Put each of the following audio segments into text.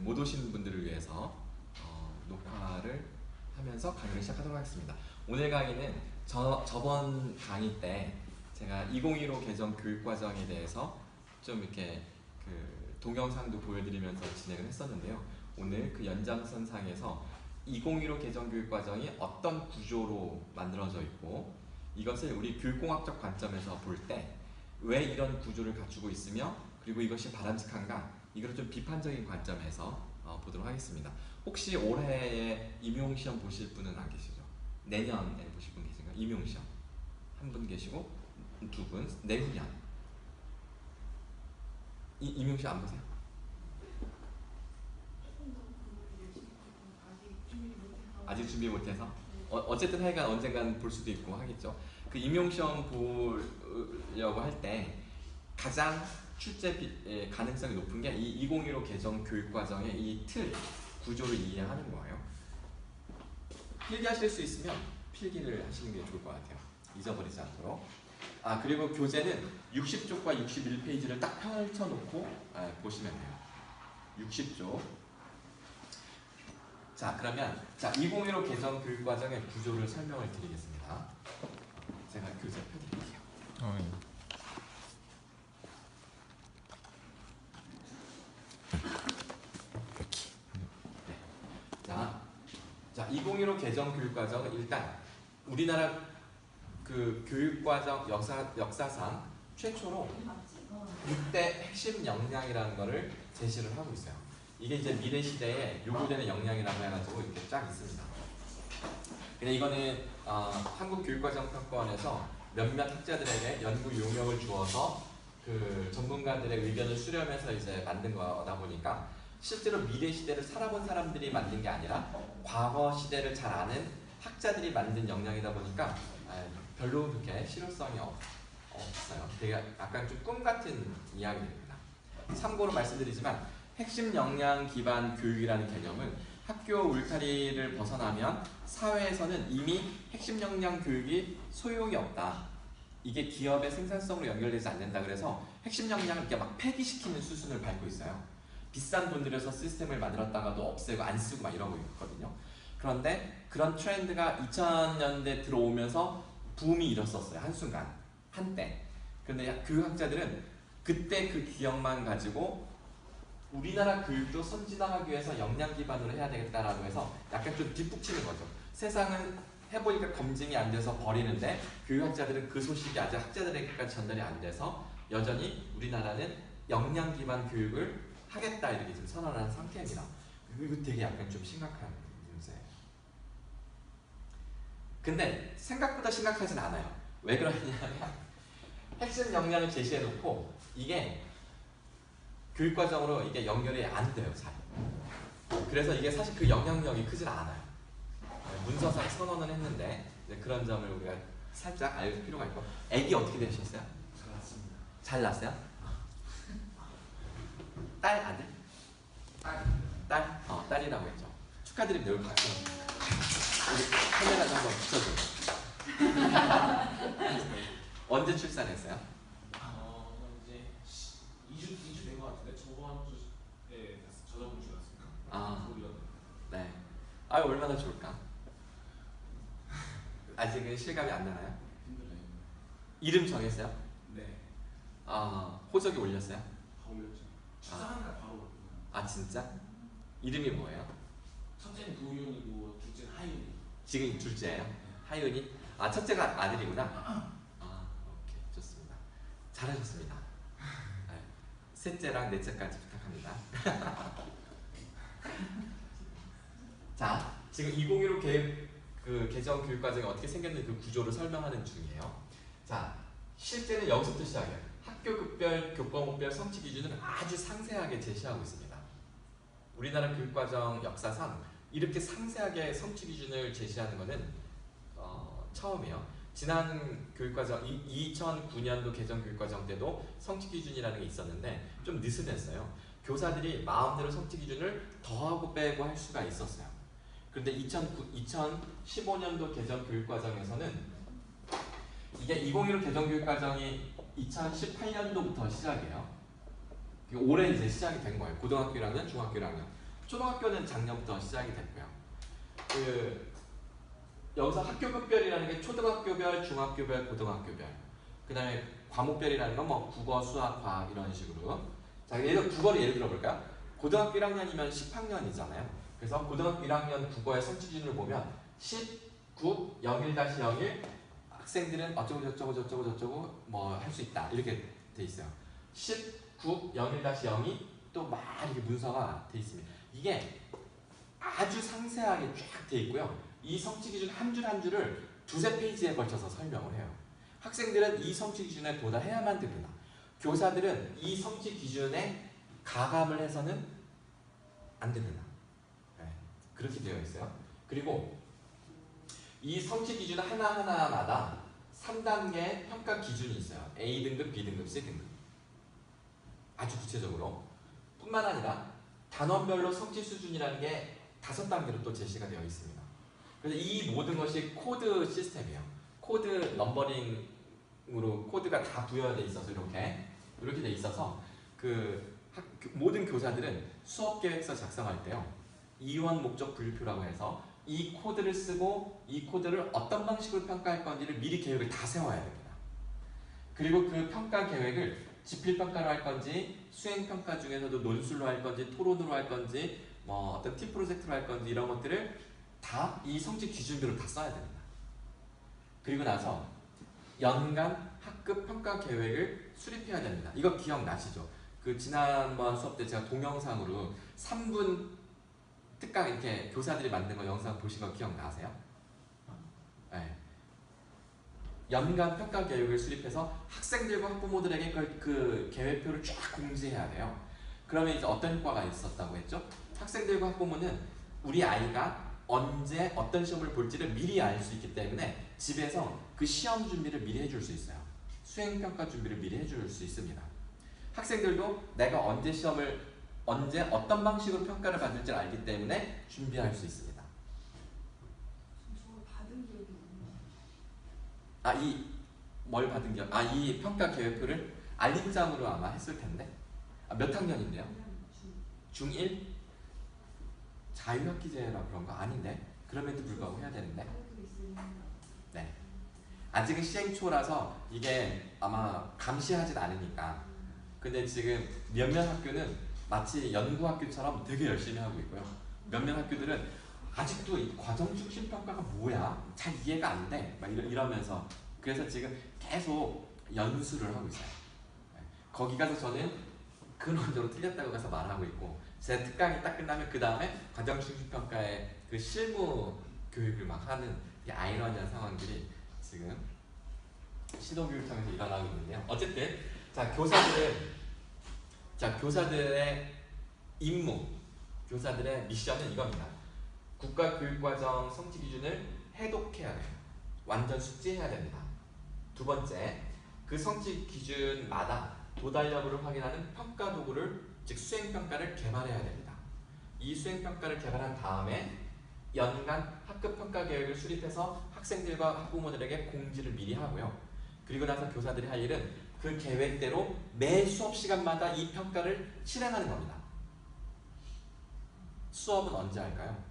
못 오신 분들을 위해서 녹화를 하면서 강의를 시작하도록 하겠습니다. 오늘 강의는 저번 강의 때 제가 2015 개정 교육과정에 대해서 좀 이렇게 그 동영상도 보여드리면서 진행을 했었는데요. 오늘 그 연장선상에서 2015 개정 교육과정이 어떤 구조로 만들어져 있고 이것을 우리 교육공학적 관점에서 볼 때 왜 이런 구조를 갖추고 있으며 그리고 이것이 바람직한가, 이걸 좀 비판적인 관점에서 보도록 하겠습니다. 혹시 올해에 임용시험 보실 분은 안 계시죠? 내년에 보실 분 계신가요? 임용시험 한 분 계시고 두 분, 내후년 임용시험 안 보세요? 아직 준비 못해서? 어쨌든 하여간 언젠간 볼 수도 있고 하겠죠. 그 임용시험 보려고 할 때 가장 출제 가능성이 높은 게 이 2015 개정 교육과정의 이 틀, 구조를 이해하는 거예요. 필기하실 수 있으면 필기를 하시는 게 좋을 것 같아요. 잊어버리지 않도록. 그리고 교재는 60쪽과 61페이지를 딱 펼쳐놓고 보시면 돼요. 60쪽. 자, 그러면 2015 개정 교육과정의 구조를 설명을 드리겠습니다. 제가 교재 펴드릴게요. 예. 자, 2015 개정 교육과정은 일단 우리나라 그 교육과정 역사상 최초로 6대 핵심 역량이라는 것을 제시를 하고 있어요. 이게 이제 미래 시대에 요구되는 역량이라고 해가지고 이렇게 쫙 있습니다. 근데 이거는 한국교육과정평가원에서 몇몇 학자들에게 연구 용역을 주어서 그 전문가들의 의견을 수렴해서 이제 만든 거다 보니까 실제로 미래 시대를 살아본 사람들이 만든 게 아니라 과거 시대를 잘 아는 학자들이 만든 역량이다 보니까 별로 그렇게 실효성이 없어요. 되게 약간 좀 꿈 같은 이야기입니다. 참고로 말씀드리지만 핵심 역량 기반 교육이라는 개념은 학교 울타리를 벗어나면 사회에서는 이미 핵심 역량 교육이 소용이 없다. 이게 기업의 생산성으로 연결되지 않는다. 그래서 핵심 역량을 이렇게 막 폐기시키는 수순을 밟고 있어요. 비싼 돈 들여서 시스템을 만들었다가도 없애고 안 쓰고 막 이러고 있거든요. 그런데 그런 트렌드가 2000년대 들어오면서 붐이 일었었어요. 한순간, 한때. 그런데 교육학자들은 그때 그 기억만 가지고 우리나라 교육도 선진화하기 위해서 역량 기반으로 해야 되겠다라고 해서 약간 좀 뒷북치는 거죠. 세상은 해보니까 검증이 안 돼서 버리는데 교육학자들은 그 소식이 아직 학자들에게까지 전달이 안 돼서 여전히 우리나라는 역량 기반 교육을 하겠다 이렇게 지금 선언한 상태입니다. 이거 되게 약간 좀 심각한 문제예요. 근데 생각보다 심각하진 않아요. 왜 그러냐면 핵심 역량을 제시해놓고 이게 교육과정으로 이게 연결이 안 돼요, 잘. 그래서 이게 사실 그 영향력이 크진 않아요. 문서상 선언은 했는데 그런 점을 우리가 살짝 알 필요가 있고. 애기 어떻게 되셨어요? 잘 났습니다. 잘 났어요? 딸, 아들? 딸? 딸이라고 했죠. 축하드립니다. 여기 박수. 우리 카메라도 한번 붙여줘. 언제 출산했어요? 이제 2주 된 것 같은데 저번 주에 저저번 주에 났습니다. 네. 얼마나 좋을까? 아직은 실감이 안 나나요? 힘들어요. 이름 정했어요? 네. 호적이 올렸어요? 다 올렸죠. 출산한 날 바로. 진짜? 이름이 뭐예요? 첫째는 도윤이고 둘째는 하윤이. 지금 둘째예요? 네. 하윤이? 첫째가 아들이구나? 오케이, 좋습니다. 잘하셨습니다. 네. 셋째랑 넷째까지 부탁합니다. 자, 지금 2015 개정 교육과정이 어떻게 생겼는지 그 구조를 설명하는 중이에요. 자, 실제는 여기서부터 시작해요. 학교급별, 교과목별 성취 기준을 아주 상세하게 제시하고 있습니다. 우리나라 교육과정 역사상 이렇게 상세하게 성취 기준을 제시하는 것은 처음이에요. 지난 교육과정 2009년도 개정 교육과정 때도 성취 기준이라는 게 있었는데 좀 느슨했어요. 교사들이 마음대로 성취 기준을 더하고 빼고 할 수가 있었어요. 그런데 2015년도 개정 교육과정에서는 이게 2015 개정 교육과정이 2018년도부터 시작이에요. 올해 이제 시작이 된 거예요. 고등학교 1학년, 중학교 1학년. 초등학교는 작년부터 시작이 됐고요. 여기서 학교급별이라는 게 초등학교별, 중학교별, 고등학교별. 그 다음에 과목별이라는 건 뭐 국어, 수학, 과학 이런 식으로. 자, 국어를 예를 들어볼까요? 고등학교 1학년이면 10학년이잖아요. 그래서 고등학교 1학년 국어의 성취 기준을 보면 19, 01-01 학생들은 어쩌고 저쩌고 뭐 할 수 있다 이렇게 돼 있어요. 19, 01-02 또 막 이렇게 문서가 돼 있습니다. 이게 아주 상세하게 쫙 돼 있고요. 이 성취 기준 한 줄 한 줄을 두세 페이지에 걸쳐서 설명을 해요. 학생들은 이 성취 기준에 도달해야만 됩니다. 교사들은 이 성취 기준에 가감을 해서는 안 됩니다. 네, 그렇게 되어 있어요. 그리고 이 성취 기준 하나하나마다 3단계 평가 기준이 있어요. A등급, B등급, C등급. 아주 구체적으로. 뿐만 아니라 단원별로 성취 수준이라는 게 5단계로 또 제시가 되어 있습니다. 그래서 이 모든 것이 코드 시스템이에요. 코드 넘버링으로 코드가 다 부여되어 있어서 이렇게 돼 있어서 모든 교사들은 수업 계획서 작성할 때요. 이원 목적 분류표라고 해서 이 코드를 쓰고 이 코드를 어떤 방식으로 평가할 건지를 미리 계획을 다 세워야 됩니다. 그리고 그 평가 계획을 지필평가로 할 건지 수행평가 중에서도 논술로 할 건지 토론으로 할 건지 뭐 어떤 팀 프로젝트로 할 건지 이런 것들을 다 이 성취 기준대로 다 써야 됩니다. 그리고 나서 연간 학급 평가 계획을 수립해야 됩니다. 이거 기억나시죠? 지난번 수업 때 제가 동영상으로 3분 특강 이렇게 교사들이 만든 거 영상 보신 거 기억나세요? 네. 연간 평가 계획을 수립해서 학생들과 학부모들에게 그 계획표를 쫙 공지해야 돼요. 그러면 이제 어떤 효과가 있었다고 했죠? 학생들과 학부모는 우리 아이가 언제 어떤 시험을 볼지를 미리 알 수 있기 때문에 집에서 그 시험 준비를 미리 해줄 수 있어요. 수행평가 준비를 미리 해줄 수 있습니다. 학생들도 내가 언제 어떤 방식으로 평가를 받을지 알기 때문에 준비할 수 있습니다. 저걸 받은 기억이 없네요. 뭘 받은 기억? 이 평가 계획표를 알림장으로 아마 했을 텐데. 몇 학년인데요? 중1? 자유학기제라 그런 거 아닌데? 그럼에도 불구하고 해야 되는데. 네. 아직은 시행초라서 이게 아마 감시하진 않으니까. 근데 지금 몇몇 학교는 마치 연구학교처럼 되게 열심히 하고 있고요. 몇몇 학교들은 아직도 이 과정 중심 평가가 뭐야? 잘 이해가 안 돼. 막 이러면서 그래서 지금 계속 연수를 하고 있어요. 거기 가서 저는 근원적으로 틀렸다고 가서 말하고 있고 제 특강이 딱 끝나면 그 다음에 과정 중심 평가의 그 실무 교육을 막 하는 이 아이러니한 상황들이 지금 시도교육청에서 일어나고 있는데요. 어쨌든 교사들의 임무, 교사들의 미션은 이겁니다. 국가교육과정 성취 기준을 해독해야 돼요. 완전 숙지해야 됩니다. 두 번째, 그 성취 기준마다 도달 여부를 확인하는 평가 도구를 즉 수행평가를 개발해야 됩니다. 이 수행평가를 개발한 다음에 연간 학급 평가 계획을 수립해서 학생들과 학부모들에게 공지를 미리 하고요. 그리고 나서 교사들이 할 일은 그 계획대로 매 수업 시간마다 이 평가를 실행하는 겁니다. 수업은 언제 할까요?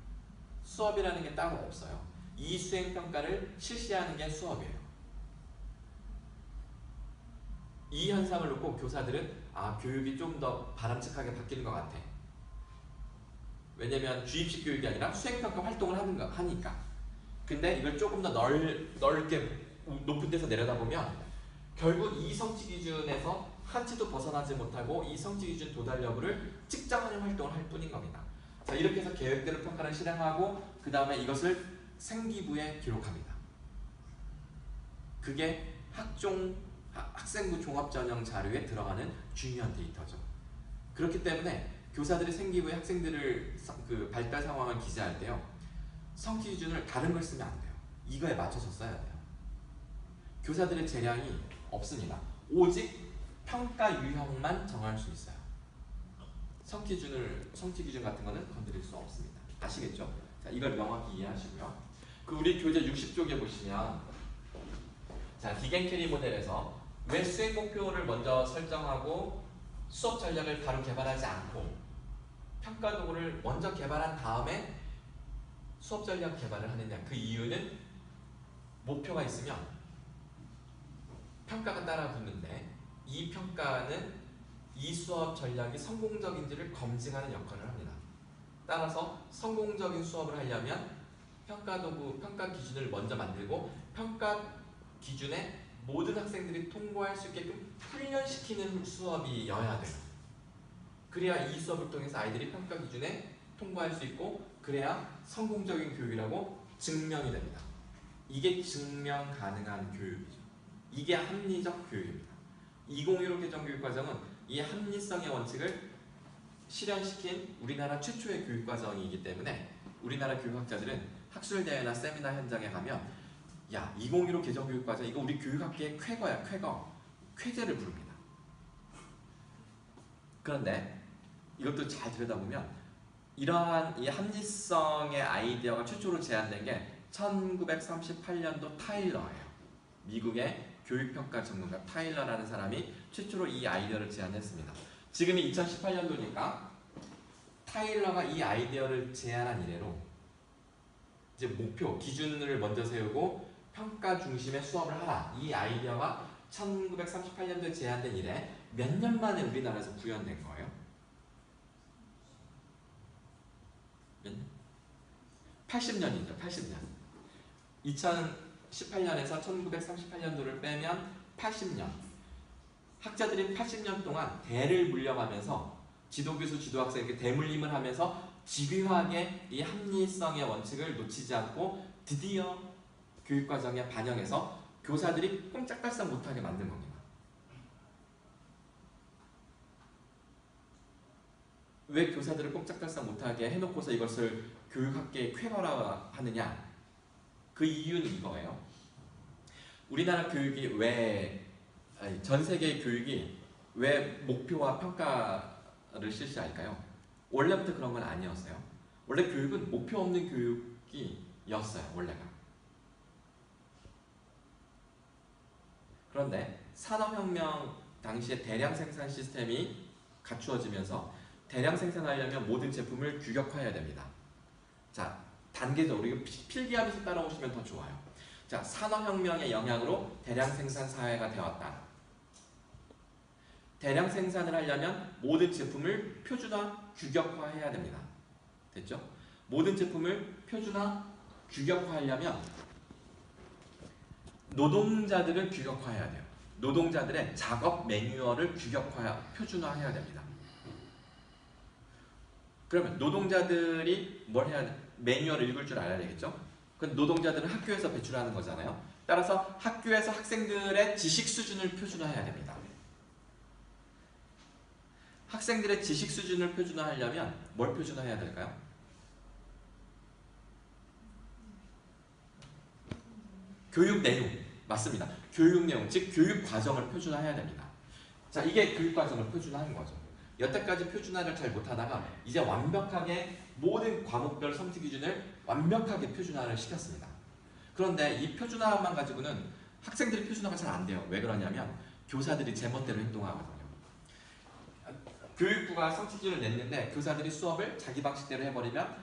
수업이라는 게 따로 없어요. 이 수행평가를 실시하는 게 수업이에요. 이 현상을 놓고 교사들은 교육이 좀 더 바람직하게 바뀌는 것 같아. 왜냐면 주입식 교육이 아니라 수행평가 활동을 하니까. 근데 이걸 조금 더 넓게 높은 데서 내려다보면 결국 이 성취 기준에서 한치도 벗어나지 못하고 이 성취 기준 도달 여부를 측정하는 활동을 할 뿐인 겁니다. 자, 이렇게 해서 계획대로 평가를 실행하고 그 다음에 이것을 생기부에 기록합니다. 그게 학생부 종합전형 자료에 들어가는 중요한 데이터죠. 그렇기 때문에 교사들이 생기부에 학생들을 발달 상황을 기재할 때요. 성취 기준을 다른 걸 쓰면 안 돼요. 이거에 맞춰서 써야 돼요. 교사들의 재량이 없습니다. 오직 평가 유형만 정할 수 있어요. 성취 기준 같은 거는 건드릴 수 없습니다. 아시겠죠? 자, 이걸 명확히 이해하시고요. 우리 교재 60쪽에 보시면 디겐캐리 모델에서 왜 수행 목표를 먼저 설정하고 수업 전략을 바로 개발하지 않고 평가 도구를 먼저 개발한 다음에 수업 전략 개발을 하느냐? 그 이유는 목표가 있으면 평가가 따라 붙는데 이 평가는 이 수업 전략이 성공적인지를 검증하는 역할을 합니다. 따라서 성공적인 수업을 하려면 평가 도구, 평가 기준을 먼저 만들고 평가 기준에 모든 학생들이 통과할 수 있게끔 훈련시키는 수업이어야 돼요. 그래야 이 수업을 통해서 아이들이 평가 기준에 통과할 수 있고 그래야 성공적인 교육이라고 증명이 됩니다. 이게 증명 가능한 교육이죠. 이게 합리적 교육입니다. 2015 개정교육과정은 이 합리성의 원칙을 실현시킨 우리나라 최초의 교육과정이기 때문에 우리나라 교육학자들은 학술대회나 세미나 현장에 가면 야, 2015 개정교육과정 이거 우리 교육학계의 쾌거야, 쾌거. 쾌재를 부릅니다. 그런데 이것도 잘 들여다보면 이러한 이 합리성의 아이디어가 최초로 제안된 게 1938년도 타일러예요. 미국의 교육평가 전문가 타일러라는 사람이 최초로 이 아이디어를 제안했습니다. 지금이 2018년도니까 타일러가 이 아이디어를 제안한 이래로 이제 목표, 기준을 먼저 세우고 평가 중심의 수업을 하라. 이 아이디어가 1938년도에 제안된 이래 몇 년 만에 우리나라에서 구현된 거예요? 몇 년? 80년이죠. 80년. 2018년에서 1938년도를 빼면 80년. 학자들이 80년 동안 대를 물려가면서 지도교수, 지도학생에게 대물림을 하면서 집요하게 이 합리성의 원칙을 놓치지 않고 드디어 교육과정에 반영해서 교사들이 꼼짝달싹 못하게 만든 겁니다. 왜 교사들을 꼼짝달싹 못하게 해놓고서 이것을 교육학계의 쾌거라 하느냐? 그 이유는 이거예요. 우리나라 교육이 전 세계의 교육이 왜 목표와 평가를 실시할까요? 원래부터 그런 건 아니었어요. 원래 교육은 목표 없는 교육이었어요. 원래가. 그런데 산업혁명 당시에 대량 생산 시스템이 갖추어지면서 대량 생산하려면 모든 제품을 규격화해야 됩니다. 자, 단계적으로 이거 필기하면서 따라오시면 더 좋아요. 자, 산업혁명의 영향으로 대량 생산 사회가 되었다. 대량 생산을 하려면 모든 제품을 표준화, 규격화해야 됩니다. 됐죠? 모든 제품을 표준화, 규격화하려면 노동자들을 규격화해야 돼요. 노동자들의 작업 매뉴얼을 표준화해야 됩니다. 그러면 노동자들이 뭘 해야 돼? 매뉴얼을 읽을 줄 알아야 되겠죠? 그럼 노동자들은 학교에서 배출하는 거잖아요. 따라서 학교에서 학생들의 지식 수준을 표준화해야 됩니다. 학생들의 지식 수준을 표준화하려면 뭘 표준화해야 될까요? 교육 내용, 맞습니다. 교육 내용, 즉 교육 과정을 표준화해야 됩니다. 자, 이게 교육 과정을 표준화하는 거죠. 여태까지 표준화를 잘 못하다가 이제 완벽하게 모든 과목별 성취 기준을 완벽하게 표준화를 시켰습니다. 그런데 이 표준화만 가지고는 학생들이 표준화가 잘 안 돼요. 왜 그러냐면 교사들이 제멋대로 행동하거든요. 교육부가 성취 기준을 냈는데 교사들이 수업을 자기 방식대로 해버리면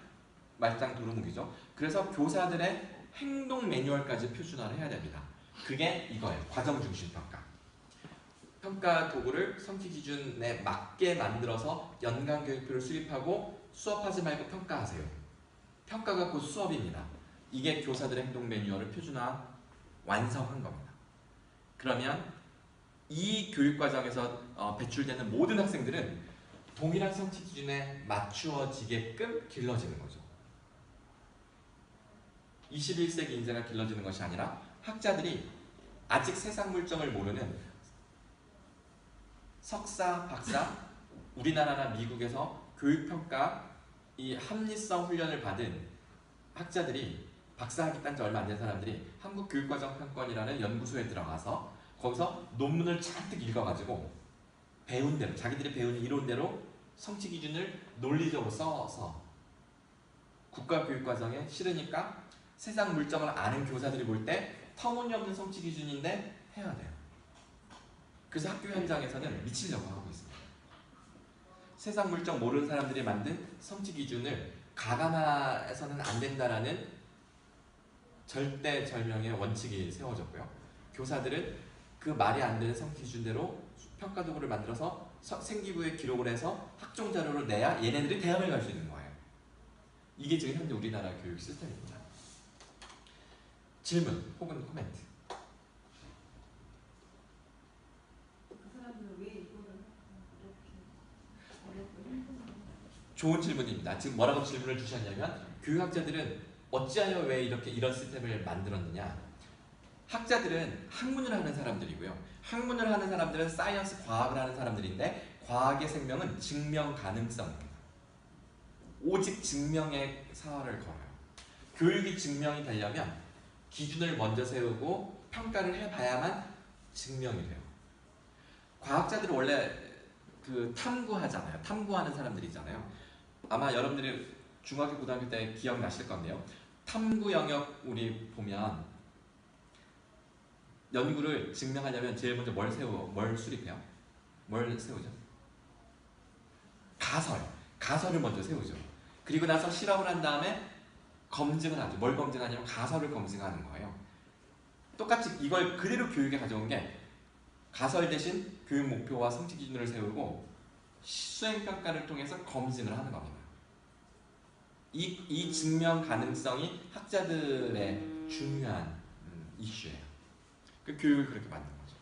말짱 도루묵이죠. 그래서 교사들의 행동 매뉴얼까지 표준화를 해야 됩니다. 그게 이거예요. 과정 중심 평가. 평가 도구를 성취 기준에 맞게 만들어서 연간 교육표를 수립하고 수업하지 말고 평가하세요. 평가가 곧 수업입니다. 이게 교사들의 행동 매뉴얼을 표준화 완성한 겁니다. 그러면 이 교육 과정에서 배출되는 모든 학생들은 동일한 성취 기준에 맞추어지게끔 길러지는 거죠. 21세기 인재가 길러지는 것이 아니라 학자들이 아직 세상 물정을 모르는 석사, 박사, 우리나라나 미국에서 교육평가 이 합리성 훈련을 받은 학자들이 박사학위 딴 지 얼마 안 된 사람들이 한국교육과정평가원이라는 연구소에 들어가서 거기서 논문을 잔뜩 읽어가지고 배운 대로, 자기들이 배운 이론대로 성취 기준을 논리적으로 써서 국가교육과정에 실으니까 세상 물정을 아는 교사들이 볼 때 터무니없는 성취 기준인데 해야 돼요. 그래서 학교 현장에서는 미치려고 하고 있습니다. 세상 물정 모르는 사람들이 만든 성취 기준을 가감해서는 안 된다라는 절대절명의 원칙이 세워졌고요. 교사들은 그 말이 안 되는 성취 기준대로 평가 도구를 만들어서 생기부에 기록을 해서 학종 자료를 내야 얘네들이 대학을 갈 수 있는 거예요. 이게 지금 현재 우리나라 교육 시스템입니다. 질문 혹은 코멘트. 그 사람들은 왜 이거를 이렇게 어렵고 힘든지. 좋은 질문입니다. 지금 뭐라고 질문을 주셨냐면 교육학자들은 어찌하여 왜 이렇게 이런 시스템을 만들었느냐. 학자들은 학문을 하는 사람들이고요. 학문을 하는 사람들은 사이언스 과학을 하는 사람들인데 과학의 생명은 증명 가능성입니다. 오직 증명의 사활을 걸어요. 교육이 증명이 되려면 기준을 먼저 세우고 평가를 해봐야만 증명이 돼요. 과학자들은 원래 그 탐구하잖아요. 탐구하는 사람들이잖아요. 아마 여러분들이 중학교, 고등학교 때 기억나실 건데요. 탐구 영역 우리 보면 연구를 증명하려면 제일 먼저 뭘 수립해요? 뭘 세우죠? 가설을 먼저 세우죠. 그리고 나서 실험을 한 다음에 검증을 하죠. 뭘 검증하냐면 가설을 검증하는 거예요. 똑같이 이걸 그대로 교육에 가져온 게 가설 대신 교육 목표와 성취 기준을 세우고 수행평가를 통해서 검증을 하는 겁니다. 이 증명 가능성이 학자들의 중요한 이슈예요. 그 교육을 그렇게 만든 거죠.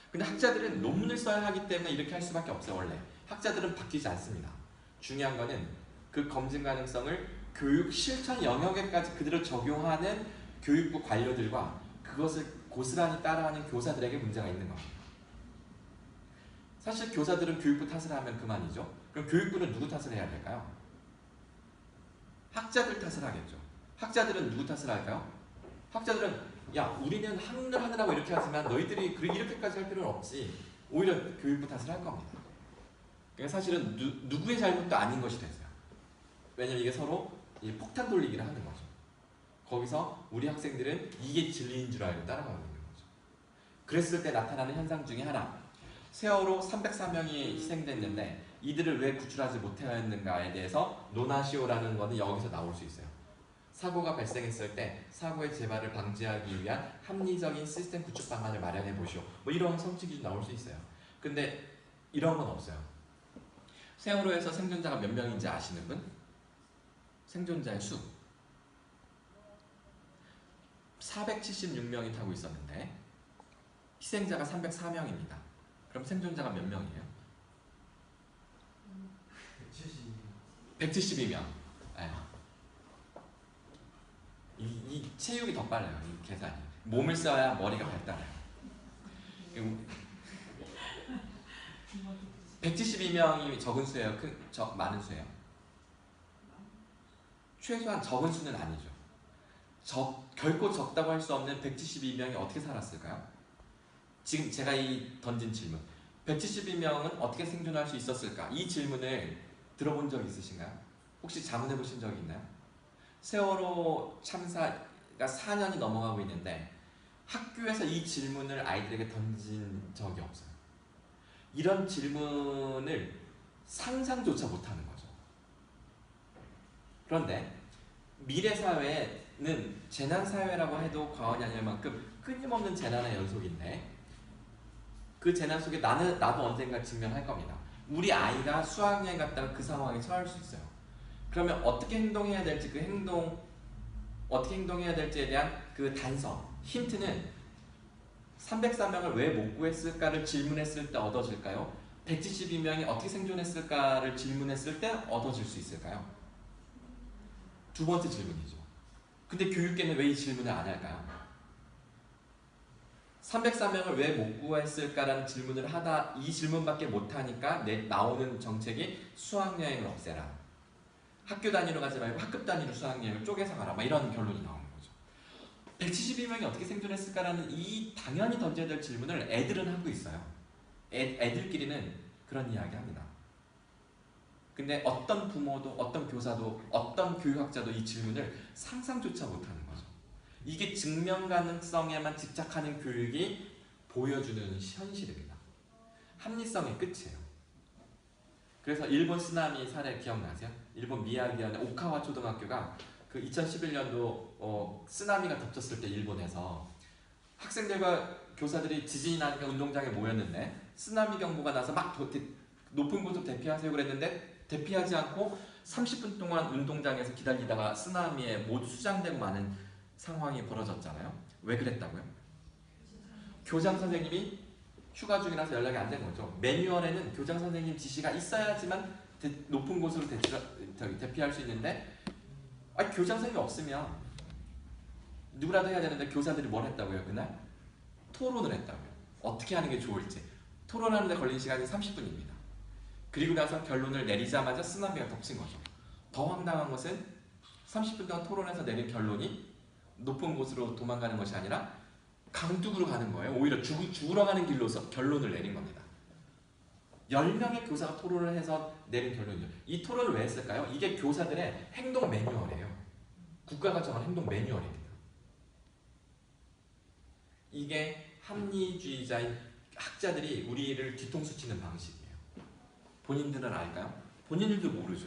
근데 학자들은 논문을 써야 하기 때문에 이렇게 할 수밖에 없어요. 원래 학자들은 바뀌지 않습니다. 중요한 거는 그 검증 가능성을 교육 실천 영역에까지 그대로 적용하는 교육부 관료들과 그것을 고스란히 따라하는 교사들에게 문제가 있는 겁니다. 사실 교사들은 교육부 탓을 하면 그만이죠. 그럼 교육부는 누구 탓을 해야 될까요? 학자들 탓을 하겠죠. 학자들은 누구 탓을 할까요? 학자들은 야 우리는 학문을 하느라고 이렇게 하지만 너희들이 이렇게까지 할 필요는 없지. 오히려 교육부 탓을 할 겁니다. 그러니까 사실은 누구의 잘못도 아닌 것이 됐어요. 왜냐면 이게 서로 폭탄 돌리기를 하는 거죠. 거기서 우리 학생들은 이게 진리인 줄 알고 따라가고 있는 거죠. 그랬을 때 나타나는 현상 중에 하나, 세월호 304명이 희생됐는데 이들을 왜 구출하지 못했는가에 대해서 논하시오라는 것은 여기서 나올 수 있어요. 사고가 발생했을 때 사고의 재발을 방지하기 위한 합리적인 시스템 구축 방안을 마련해 보시오. 뭐 이런 성취 기준 나올 수 있어요. 근데 이런 건 없어요. 세월호에서 생존자가 몇 명인지 아시는 분? 생존자의 수 476명이 타고 있었는데 희생자가 304명입니다. 그럼 생존자가 몇 명이에요? 172명. 네. 이 체육이 더 빨라요. 이 계산이. 몸을 써야 머리가 발달해요. 172명이 적은 수예요? 많은 수예요? 최소한 적은 수는 아니죠. 결코 적다고 할 수 없는 172명이 어떻게 살았을까요? 지금 제가 던진 질문 172명은 어떻게 생존할 수 있었을까? 이 질문을 들어본 적 있으신가요? 혹시 자문해 보신 적이 있나요? 세월호 참사가 4년이 넘어가고 있는데 학교에서 이 질문을 아이들에게 던진 적이 없어요. 이런 질문을 상상조차 못하는 거죠. 그런데 미래사회는 재난사회라고 해도 과언이 아닐 만큼 끊임없는 재난의 연속인데 그 재난 속에 나도 언젠가 직면할 겁니다. 우리 아이가 수학여행 갔다가 그 상황에 처할 수 있어요. 그러면 어떻게 행동해야 될지 어떻게 행동해야 될지에 대한 그 단서, 힌트는 304명을 왜 못 구했을까를 질문했을 때 얻어질까요? 172명이 어떻게 생존했을까를 질문했을 때 얻어질 수 있을까요? 두 번째 질문이죠. 근데 교육계는 왜 이 질문을 안 할까요? 304명을 왜 못 구했을까라는 질문을 하다 이 질문밖에 못하니까 나오는 정책이 수학여행을 없애라. 학교 단위로 가지 말고 학급 단위로 수학여행을 쪼개서 가라. 막 이런 결론이 나오는 거죠. 172명이 어떻게 생존했을까라는 이 당연히 던져야 될 질문을 애들은 하고 있어요. 애들끼리는 그런 이야기 합니다. 근데 어떤 부모도 어떤 교사도 어떤 교육학자도 이 질문을 상상조차 못하는 거죠. 이게 증명 가능성에만 집착하는 교육이 보여주는 현실입니다. 합리성의 끝이에요. 그래서 일본 쓰나미 사례 기억나세요? 일본 미야기현의 오카와 초등학교가 그 2011년도 쓰나미가 덮쳤을 때 일본에서 학생들과 교사들이 지진이 나니까 운동장에 모였는데 쓰나미 경보가 나서 막 높은 곳으로 대피하세요 그랬는데 대피하지 않고 30분 동안 운동장에서 기다리다가 쓰나미에 모두 수장되고 마는 상황이 벌어졌잖아요. 왜 그랬다고요? 교장 선생님이 휴가 중이라서 연락이 안 된 거죠. 매뉴얼에는 교장 선생님 지시가 있어야지만 높은 곳으로 대피할 수 있는데 교장 선생님이 없으면 누구라도 해야 되는데 교사들이 뭘 했다고요? 그날? 토론을 했다고요. 어떻게 하는 게 좋을지. 토론하는데 걸린 시간이 30분입니다. 그리고 나서 결론을 내리자마자 쓰나미가 덮친 거죠. 더 황당한 것은 30분 동안 토론해서 내린 결론이 높은 곳으로 도망가는 것이 아니라 강둑으로 가는 거예요. 오히려 죽으러 가는 길로서 결론을 내린 겁니다. 10명의 교사가 토론을 해서 내린 결론이죠. 이 토론을 왜 했을까요? 이게 교사들의 행동 매뉴얼이에요. 국가가 정한 행동 매뉴얼입니다. 이게 합리주의자인 학자들이 우리를 뒤통수 치는 방식이에요. 본인들은 알까요? 본인들도 모르죠.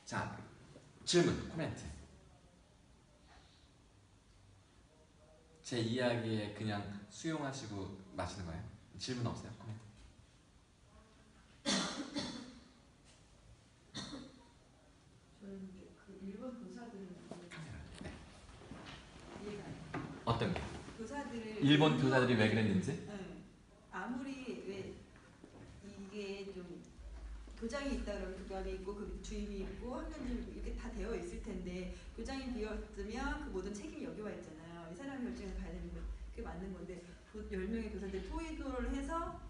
자, 질문, 코멘트. 제 이야기에 그냥 수용하시고 마시는 거예요? 질문 없어요? 코멘트. 저는 그 일본 교사들은 카메라. 네. 이해가 안 돼요. 어떤 거? 교사들을 일본 교사들이 왜 그랬는지? 응. 아무리 왜 이게 좀 교장이 있다 그러면 교감이 있고 그 주임이 있고 학년이 있고 이렇게 다 되어 있을 텐데 교장이 비었으면 그 모든 책임이 여기 와 있잖아요. 이 사람 결정해서 가야 되는 거 그게 맞는 건데 10명의 교사들이 토의도를 해서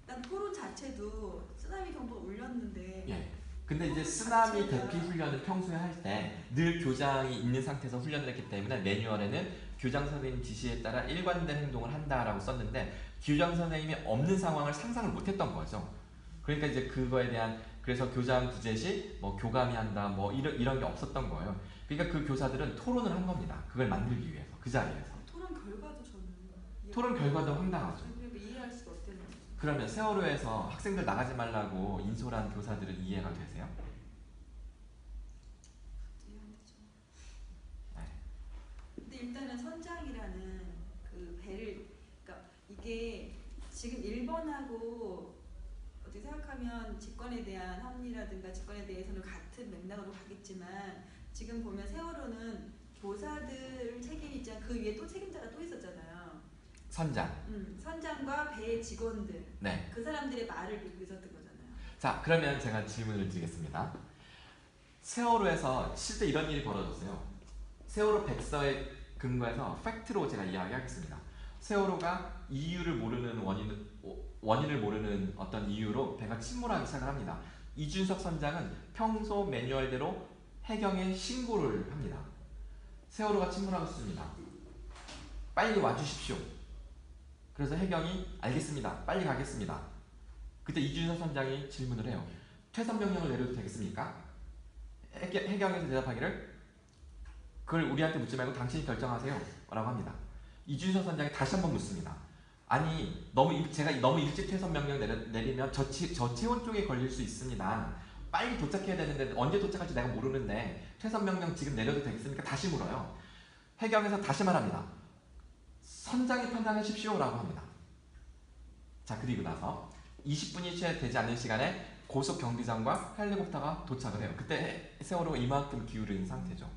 난 토론 자체도 쓰나미 경보가 울렸는데 예. 근데 이제 쓰나미 대피 훈련을 평소에 할 때 늘 교장이 있는 상태에서 훈련을 했기 때문에 매뉴얼에는 교장 선생님 지시에 따라 일관된 행동을 한다라고 썼는데 교장 선생님이 없는 상황을 상상을 못했던 거죠. 그러니까 이제 그거에 대한 그래서 교장 구제 시 뭐 교감이 한다 뭐 이런 게 없었던 거예요. 그러니까 그 교사들은 토론을 한 겁니다. 그걸 만들기 위해서 그 자리에서. 토론 결과도 저는 토론 결과도 황당하죠. 그리고 이해할 수가 없다는 거죠. 그러면 세월호에서 학생들 나가지 말라고 인솔한 교사들은 이해가 되세요? 이해 안 되죠. 네. 근데 일단은 선장이라는 그 배를 그러니까 이게 지금 일본하고 어떻게 생각하면 직권에 대한 합리라든가 직권에 대해서는 같은 맥락으로 가겠지만 지금 보면 세월호는 교사들 책임이 있지만 그 위에 또 책임자가 또 있었잖아요. 선장. 선장과 배의 직원들 네. 그 사람들의 말을 믿고 있었던 거잖아요. 자, 그러면 제가 질문을 드리겠습니다. 세월호에서 실제 이런 일이 벌어졌어요. 세월호 백서에 근거해서 팩트로 제가 이야기하겠습니다. 세월호가 이유를 모르는 원인을 모르는 어떤 이유로 배가 침몰하기 시작을 합니다. 이준석 선장은 평소 매뉴얼대로 해경에 신고를 합니다. 세월호가 침몰하고 있습니다. 빨리 와주십시오. 그래서 해경이 알겠습니다. 빨리 가겠습니다. 그때 이준석 선장이 질문을 해요. 퇴선 명령을 내려도 되겠습니까? 해경에서 대답하기를 그걸 우리한테 묻지 말고 당신이 결정하세요 라고 합니다. 이준석 선장이 다시 한번 묻습니다. 아니 제가 너무 일찍 퇴선 명령 내리면 저체온 쪽에 걸릴 수 있습니다. 빨리 도착해야 되는데 언제 도착할지 내가 모르는데 퇴선 명령 지금 내려도 되겠습니까? 다시 물어요. 해경에서 다시 말합니다. 선장이 판단하십시오 라고 합니다. 자, 그리고 나서 20분이 채 되지 않는 시간에 고속 경비장과 헬리콥터가 도착을 해요. 그때 세월호가 이만큼 기울은 상태죠.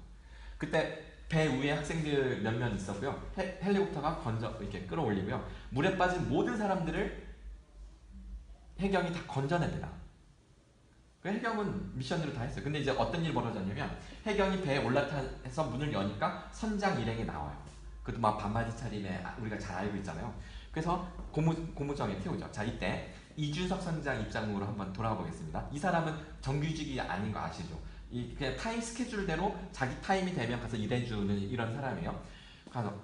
그때 배 위에 학생들 몇몇 있었고요. 헬리콥터가 이렇게 끌어올리고요. 물에 빠진 모든 사람들을 해경이 다 건져냅니다. 그 해경은 미션대로 다 했어요. 근데 이제 어떤 일이 벌어졌냐면 해경이 배에 올라타서 문을 여니까 선장 일행이 나와요. 그것도 막 반바지 차림에 우리가 잘 알고 있잖아요. 그래서 고무정에 태우죠. 자, 이때 이준석 선장 입장으로 한번 돌아가 보겠습니다. 이 사람은 정규직이 아닌 거 아시죠? 그냥 타임 스케줄대로 자기 타임이 되면 가서 일해주는 이런 사람이에요. 가서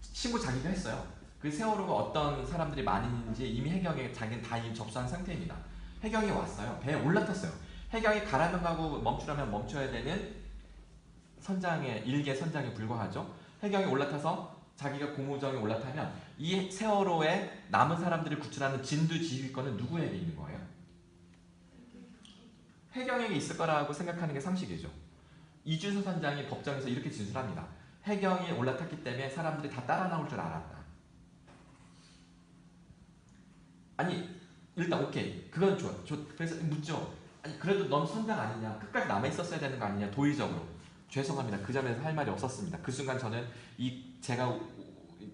신고 자기가 했어요. 그 세월호가 어떤 사람들이 많은지 이미 해경에 자기는 다 이미 접수한 상태입니다. 해경이 왔어요. 배에 올라탔어요. 해경이 가라면 가고 멈추라면 멈춰야 되는 일개 선장에 불과하죠. 해경이 올라타서 자기가 고무정에 올라타면 이 세월호에 남은 사람들을 구출하는 진두지휘권은 누구에게 있는 거예요? 해경에게 있을 거라고 생각하는 게 상식이죠. 이준석 선장이 법정에서 이렇게 진술합니다. 해경이 올라탔기 때문에 사람들이 다 따라 나올 줄 알았다. 아니 일단 오케이 그건 좋아. 그래서 묻죠. 아니 그래도 넌 선장 아니냐? 끝까지 남아 있었어야 되는 거 아니냐? 도의적으로. 죄송합니다. 그 점에서 할 말이 없었습니다. 그 순간 저는 제가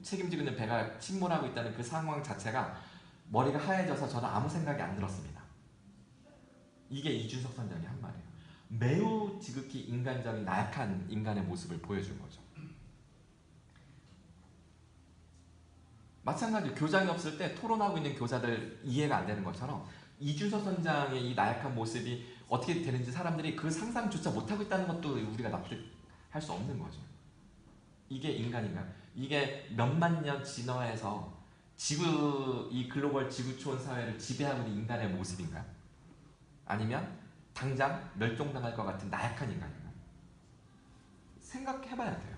책임지고 있는 배가 침몰하고 있다는 그 상황 자체가 머리가 하얘져서 저는 아무 생각이 안 들었습니다. 이게 이준석 선장이 한 말이에요. 매우 지극히 인간적인 나약한 인간의 모습을 보여준 거죠. 마찬가지로 교장이 없을 때 토론하고 있는 교사들 이해가 안 되는 것처럼 이준석 선장의 이 나약한 모습이 어떻게 되는지 사람들이 그 상상조차 못하고 있다는 것도 우리가 납득할 수 없는 거죠. 이게 인간인가요? 이게 몇만 년 진화해서 이 글로벌 지구촌 사회를 지배하고 있는 인간의 모습인가요? 아니면 당장 멸종당할 것 같은 나약한 인간인가요? 생각해봐야 돼요.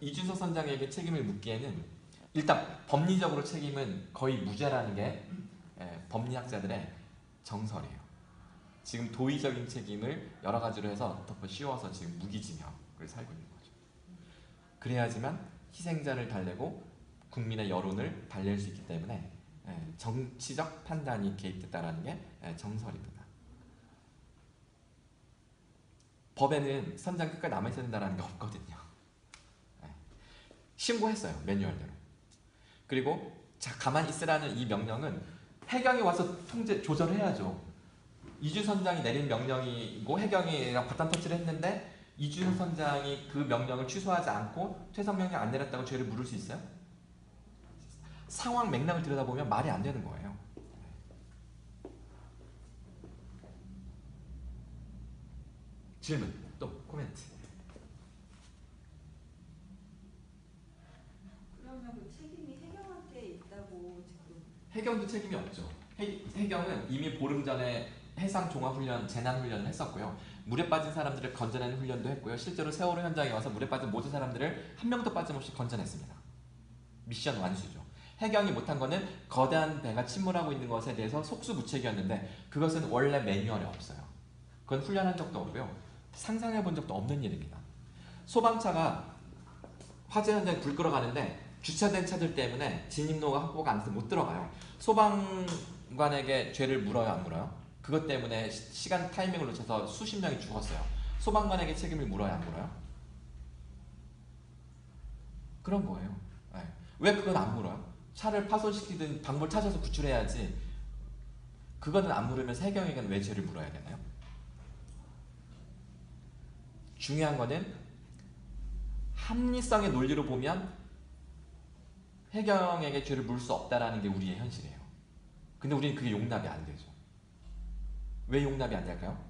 이준석 선장에게 책임을 묻기에는 일단 법리적으로 책임은 거의 무죄라는 게 법리학자들의 정설이에요. 지금 도의적인 책임을 여러 가지로 해서 덮어 씌워서 지금 무기징역을 살고 있는 거죠. 그래야지만 희생자를 달래고 국민의 여론을 달랠 수 있기 때문에 정치적 판단이 개입됐다는 게 정설입니다. 법에는 선장 끝까지 남아있어야 된다는 게 없거든요. 신고했어요. 매뉴얼대로. 그리고 가만히 있으라는 이 명령은 해경이 와서 조절해야죠. 이준석 선장이 내린 명령이고 해경이 바탕 터치를 했는데 이준석 선장이 그 명령을 취소하지 않고 퇴선 명령 안 내렸다고 죄를 물을 수 있어요? 상황 맥락을 들여다보면 말이 안 되는 거예요. 질문, 또 코멘트. 그러면 그 책임이 해경한테 있다고 지금? 해경도 책임이 없죠. 해경은 이미 보름 전에 해상종합훈련, 재난훈련을 했었고요. 물에 빠진 사람들을 건져내는 훈련도 했고요. 실제로 세월호 현장에 와서 물에 빠진 모든 사람들을 한 명도 빠짐없이 건져냈습니다. 미션 완수죠. 해경이 못한 거는 거대한 배가 침몰하고 있는 것에 대해서 속수무책이었는데 그것은 원래 매뉴얼에 없어요. 그건 훈련한 적도 없고요. 상상해 본 적도 없는 일입니다. 소방차가 화재 현장에 불 끌어가는데 주차된 차들 때문에 진입로가 확보가 안 돼서 못 들어가요. 소방관에게 죄를 물어요, 안 물어요? 그것 때문에 시간 타이밍을 놓쳐서 수십 명이 죽었어요. 소방관에게 책임을 물어요, 안 물어요? 그런 거예요. 네. 왜 그건 안 물어요? 차를 파손시키든 방법을 찾아서 구출해야지. 그거는 안 물으면 해경에게는 왜 죄를 물어야 되나요? 중요한 거는 합리성의 논리로 보면 해경에게 죄를 물을 수 없다라는 게 우리의 현실이에요. 근데 우리는 그게 용납이 안 되죠. 왜 용납이 안 될까요?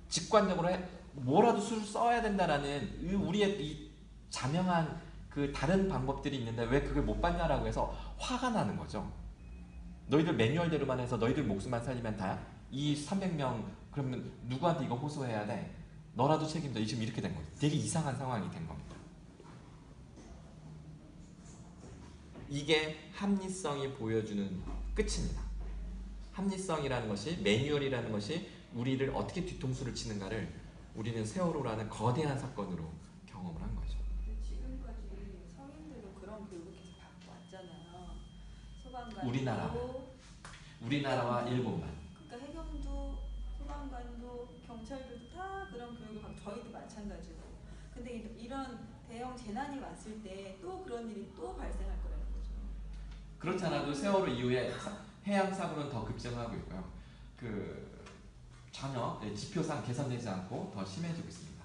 직관적으로 뭐라도 수를 써야 된다라는 우리의 이 자명한 그 다른 방법들이 있는데 왜 그걸 못 봤냐라고 해서 화가 나는 거죠. 너희들 매뉴얼대로만 해서 너희들 목숨만 살리면 다야? 이 300명 그러면 누구한테 이거 호소해야 돼? 너라도 책임져. 지금 이렇게 된 거죠. 되게 이상한 상황이 된 겁니다. 이게 합리성이 보여주는 끝입니다. 합리성이라는 것이, 매뉴얼이라는 것이 우리를 어떻게 뒤통수를 치는가를 우리는 세월호라는 거대한 사건으로 경험을 한 거죠. 지금까지 성인들도 그런 교육을 계속 받고 왔잖아요. 소방관도 우리나라와 일본만. 그러니까 해경도 소방관도 경찰들도 다 그런 교육을 받고 저희도 마찬가지고. 근데 이런 대형 재난이 왔을 때 또 그런 일이 또 발생할 거라는 거죠. 그렇지 않아도 세월호 이후에 해양 사고는 더 급증하고 있고요. 전혀 지표상 개선되지 않고 더 심해지고 있습니다.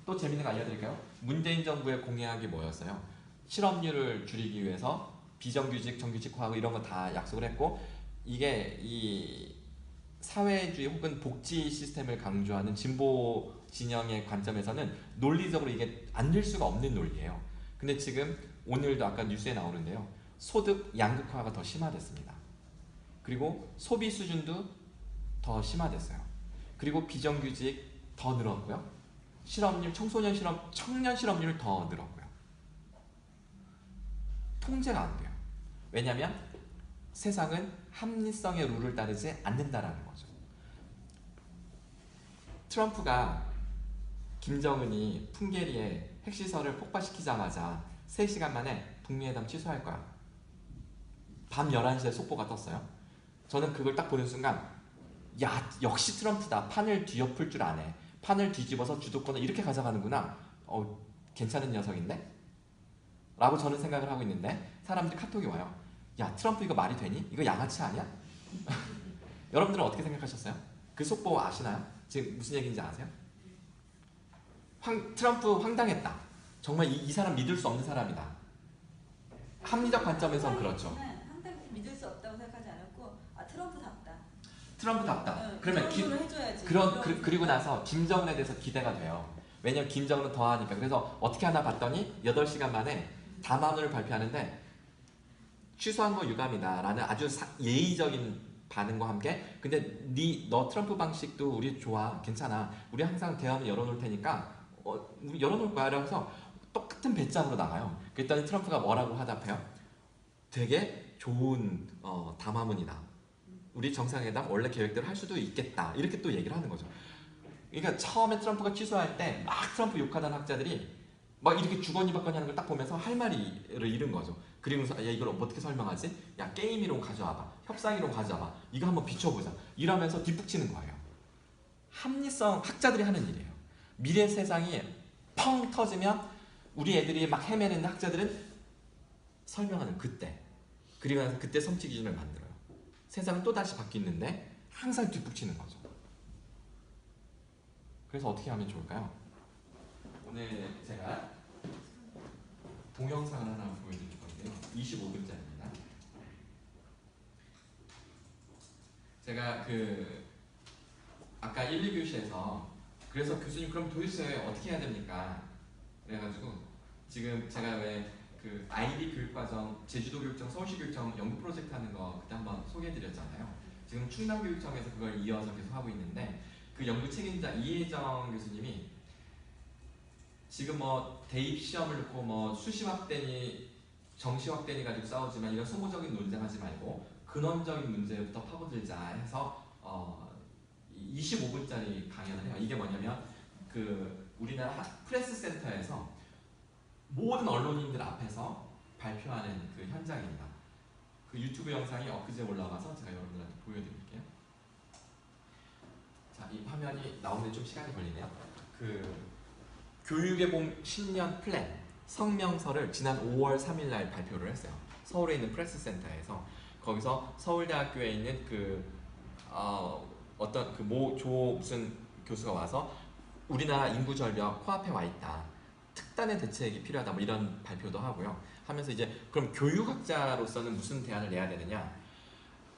또 재밌는 거 알려드릴까요? 문재인 정부의 공약이 뭐였어요? 실업률을 줄이기 위해서 비정규직, 정규직화하고 이런 거 다 약속을 했고, 이게 이 사회주의 혹은 복지 시스템을 강조하는 진보 진영의 관점에서는 논리적으로 이게 안 될 수가 없는 논리예요. 근데 지금 오늘도 아까 뉴스에 나오는데요. 소득 양극화가 더 심화됐습니다. 그리고 소비 수준도 더 심화됐어요. 그리고 비정규직 더 늘었고요. 실업률, 청소년 실업, 청년 실업률이 더 늘었고요. 통제가 안 돼요. 왜냐하면 세상은 합리성의 룰을 따르지 않는다라는 거죠. 트럼프가 김정은이 풍계리에 핵시설을 폭파시키자마자 3시간 만에 북미회담 취소할 거야. 밤 11시에 속보가 떴어요. 저는 그걸 딱 보는 순간 야, 역시 트럼프다. 판을 뒤엎을 줄 아네. 판을 뒤집어서 주도권을 이렇게 가져가는구나. 괜찮은 녀석인데? 라고 저는 생각을 하고 있는데 사람들이 카톡이 와요. 야, 트럼프 이거 말이 되니? 이거 양아치 아니야? 여러분들은 어떻게 생각하셨어요? 그 속보 아시나요? 지금 무슨 얘기인지 아세요? 트럼프 황당했다. 정말 이 사람 믿을 수 없는 사람이다. 합리적 관점에선 그렇죠. 항상 믿을 수 없다고 생각하지 않았고 트럼프답다. 트럼프답다. 그러면 그런 해줘야지. 그리고 나서 김정은에 대해서 기대가 돼요. 왜냐면 김정은은 더 하니까. 그래서 어떻게 하나 봤더니 8시간 만에 담화문을 발표하는데 취소한 거 유감이다 라는 아주 예의적인 반응과 함께 근데 너 트럼프 방식도 우리 좋아. 괜찮아. 우리 항상 대화문 열어놓을 테니까 우리 열어놓을 거야. 라고 해서 똑같은 배짱으로 나가요. 그랬더니 트럼프가 뭐라고 화답해요? 되게 좋은 담화문이다. 우리 정상회담 원래 계획대로 할 수도 있겠다. 이렇게 또 얘기를 하는 거죠. 그러니까 처음에 트럼프가 취소할 때 막 트럼프 욕하던 학자들이 막 이렇게 주거니 받거니 하는 걸 딱 보면서 할 말을 잃은 거죠. 그리고서 야, 이걸 어떻게 설명하지? 야, 게임이론 가져와봐. 협상이론 가져와봐. 이거 한번 비춰보자. 이러면서 뒷북치는 거예요. 합리성 학자들이 하는 일이에요. 미래 세상이 펑 터지면 우리 애들이 막 헤매는 학자들은 설명하는 그때. 그리고 나서 그때 성취 기준을 만들어요. 세상은 또다시 바뀌는데 항상 뒷북치는 거죠. 그래서 어떻게 하면 좋을까요? 오늘 제가 동영상을 하나 보여드릴 건데요. 25분짜리입니다. 제가 아까 1, 2교시에서 그래서 교수님 그럼 도대체 어떻게 해야 됩니까? 그래가지고 지금 제가 왜 IB 교육과정, 제주도 교육청, 서울시 교육청 연구 프로젝트 하는 거 그때 한번 소개해드렸잖아요. 지금 충남교육청에서 그걸 이어서 계속 하고 있는데 그 연구 책임자 이혜정 교수님이 지금 대입 시험을 놓고 수시 확대니 정시 확대니 가지고 싸우지만 이런 소모적인 논쟁하지 말고 근원적인 문제부터 파고들자 해서 25분짜리 강연을 해요. 이게 뭐냐면 우리나라 프레스 센터에서 모든 언론인들 앞에서 발표하는 그 현장입니다. 그 유튜브 영상이 엊그제 올라와서 제가 여러분들한테 보여드릴게요. 자, 이 화면이 나오는데 좀 시간이 걸리네요. 교육의 봄 10년 플랜 성명서를 지난 5월 3일 날 발표를 했어요. 서울에 있는 프레스센터에서. 거기서 서울대학교에 있는 무슨 교수가 와서 우리나라 인구 절벽 코앞에 와 있다. 특단의 대책이 필요하다. 뭐 이런 발표도 하고요. 하면서 이제 그럼 교육학자로서는 무슨 대안을 내야 되느냐?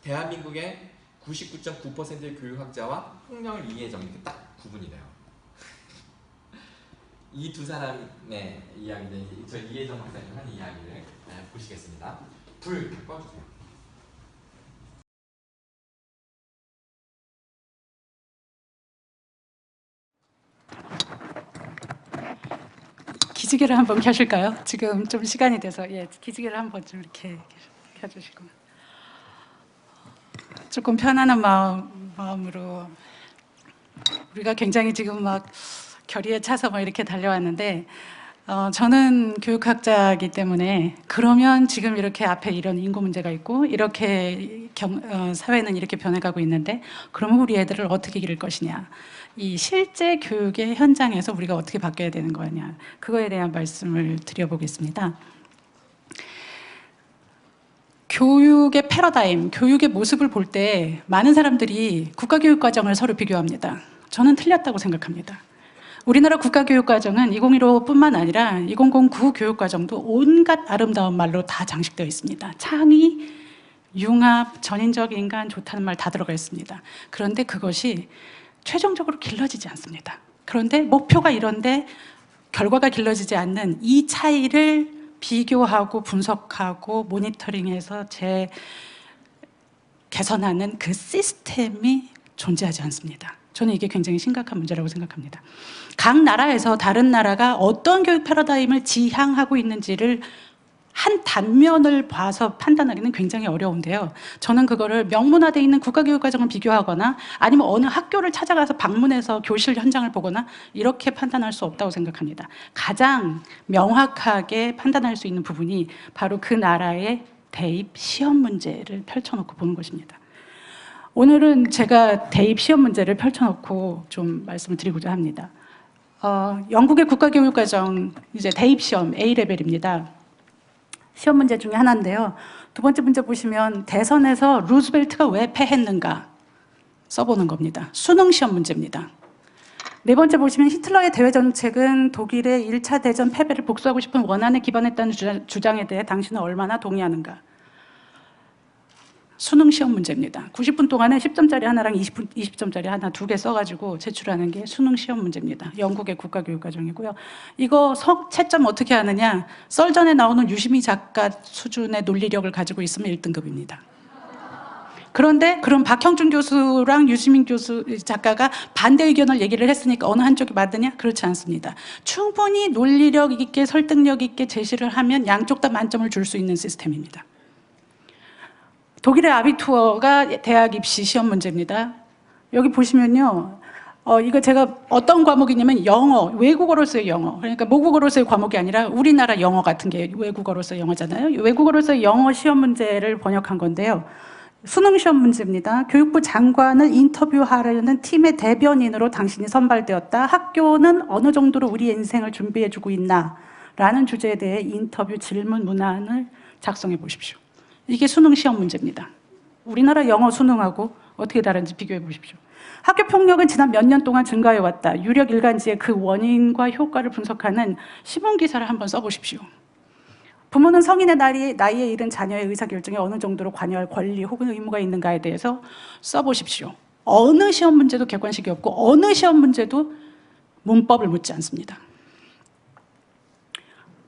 대한민국의 99.9%의 교육학자와 폭력을 이해정 이렇게 딱 구분이 돼요. 이 두 사람의 이야기를 저 이혜정 박사님 한 이야기를 보시겠습니다. 불 꺼주세요. 기지개를 한번 켜실까요? 지금 좀 시간이 돼서 기지개를 한번 좀 이렇게 켜주시고 조금 편안한 마음으로 우리가 굉장히 지금 막 결의에 차서 이렇게 달려왔는데 저는 교육학자이기 때문에 그러면 지금 이렇게 앞에 이런 인구 문제가 있고 이렇게 사회는 이렇게 변해가고 있는데 그러면 우리 애들을 어떻게 기를 것이냐 이 실제 교육의 현장에서 우리가 어떻게 바뀌어야 되는 거냐 그거에 대한 말씀을 드려보겠습니다. 교육의 패러다임, 교육의 모습을 볼 때 많은 사람들이 국가교육과정을 서로 비교합니다. 저는 틀렸다고 생각합니다. 우리나라 국가교육과정은 2015뿐만 아니라 2009 교육과정도 온갖 아름다운 말로 다 장식되어 있습니다. 창의, 융합, 전인적 인간 좋다는 말 다 들어가 있습니다. 그런데 그것이 최종적으로 길러지지 않습니다. 그런데 목표가 이런데 결과가 길러지지 않는 이 차이를 비교하고 분석하고 모니터링해서 개선하는 그 시스템이 존재하지 않습니다. 저는 이게 굉장히 심각한 문제라고 생각합니다. 각 나라에서 다른 나라가 어떤 교육 패러다임을 지향하고 있는지를 한 단면을 봐서 판단하기는 굉장히 어려운데요. 저는 그거를 명문화되어 있는 국가교육과정을 비교하거나 아니면 어느 학교를 찾아가서 방문해서 교실 현장을 보거나 이렇게 판단할 수 없다고 생각합니다. 가장 명확하게 판단할 수 있는 부분이 바로 그 나라의 대입 시험 문제를 펼쳐놓고 보는 것입니다. 오늘은 제가 대입 시험 문제를 펼쳐놓고 좀 말씀을 드리고자 합니다. 영국의 국가교육과정 이제 대입 시험 A레벨입니다. 시험 문제 중에 하나인데요. 두 번째 문제 보시면 대선에서 루즈벨트가 왜 패했는가 써보는 겁니다. 수능 시험 문제입니다. 네 번째 보시면 히틀러의 대외 정책은 독일의 1차 대전 패배를 복수하고 싶은 원한에 기반했다는 주장에 대해 당신은 얼마나 동의하는가. 수능 시험 문제입니다. 90분 동안에 10점짜리 하나랑 20점짜리 하나 두 개 써가지고 제출하는 게 수능 시험 문제입니다. 영국의 국가교육과정이고요. 이거 채점 어떻게 하느냐? 썰전에 나오는 유시민 작가 수준의 논리력을 가지고 있으면 1등급입니다. 그런데 그럼 박형준 교수랑 유시민 교수 작가가 반대 의견을 얘기를 했으니까 어느 한쪽이 맞느냐? 그렇지 않습니다. 충분히 논리력 있게 설득력 있게 제시를 하면 양쪽 다 만점을 줄 수 있는 시스템입니다. 독일의 아비투어가 대학 입시 시험 문제입니다. 여기 보시면요. 이거 제가 어떤 과목이냐면 영어, 외국어로서의 영어. 그러니까 모국어로서의 과목이 아니라 우리나라 영어 같은 게 외국어로서의 영어잖아요. 외국어로서의 영어 시험 문제를 번역한 건데요. 수능 시험 문제입니다. 교육부 장관을 인터뷰하려는 팀의 대변인으로 당신이 선발되었다. 학교는 어느 정도로 우리의 인생을 준비해주고 있나? 라는 주제에 대해 인터뷰 질문 문안을 작성해 보십시오. 이게 수능 시험 문제입니다. 우리나라 영어 수능하고 어떻게 다른지 비교해 보십시오. 학교 폭력은 지난 몇 년 동안 증가해 왔다. 유력 일간지의 그 원인과 효과를 분석하는 시문 기사를 한번 써보십시오. 부모는 성인의 나이에 이른 자녀의 의사결정에 어느 정도로 관여할 권리 혹은 의무가 있는가에 대해서 써보십시오. 어느 시험 문제도 객관식이 없고 어느 시험 문제도 문법을 묻지 않습니다.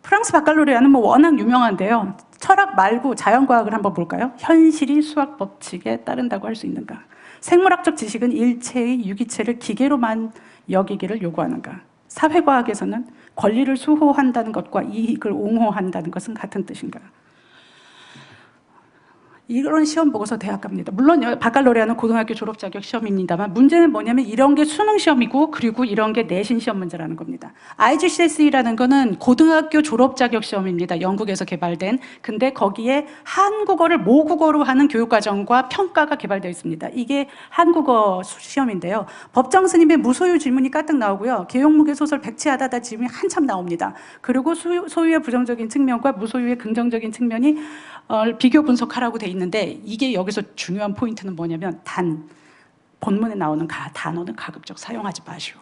프랑스 바칼로레아는 뭐 워낙 유명한데요. 철학 말고 자연과학을 한번 볼까요? 현실이 수학 법칙에 따른다고 할 수 있는가? 생물학적 지식은 일체의 유기체를 기계로만 여기기를 요구하는가? 사회과학에서는 권리를 수호한다는 것과 이익을 옹호한다는 것은 같은 뜻인가? 이런 시험 보고서 대학 갑니다. 물론 바칼로레아는 고등학교 졸업 자격 시험입니다만 문제는 뭐냐면 이런 게 수능 시험이고 그리고 이런 게 내신 시험 문제라는 겁니다. IGCSE라는 거는 고등학교 졸업 자격 시험입니다. 영국에서 개발된. 근데 거기에 한국어를 모국어로 하는 교육과정과 평가가 개발되어 있습니다. 이게 한국어 시험인데요. 법정 스님의 무소유 질문이 까뜩 나오고요. 개용무개 소설 백치하다다 질문이 한참 나옵니다. 그리고 소유의 부정적인 측면과 무소유의 긍정적인 측면이 비교 분석하라고 돼 있는데 이게 여기서 중요한 포인트는 뭐냐면 본문에 나오는 단어는 가급적 사용하지 마시오.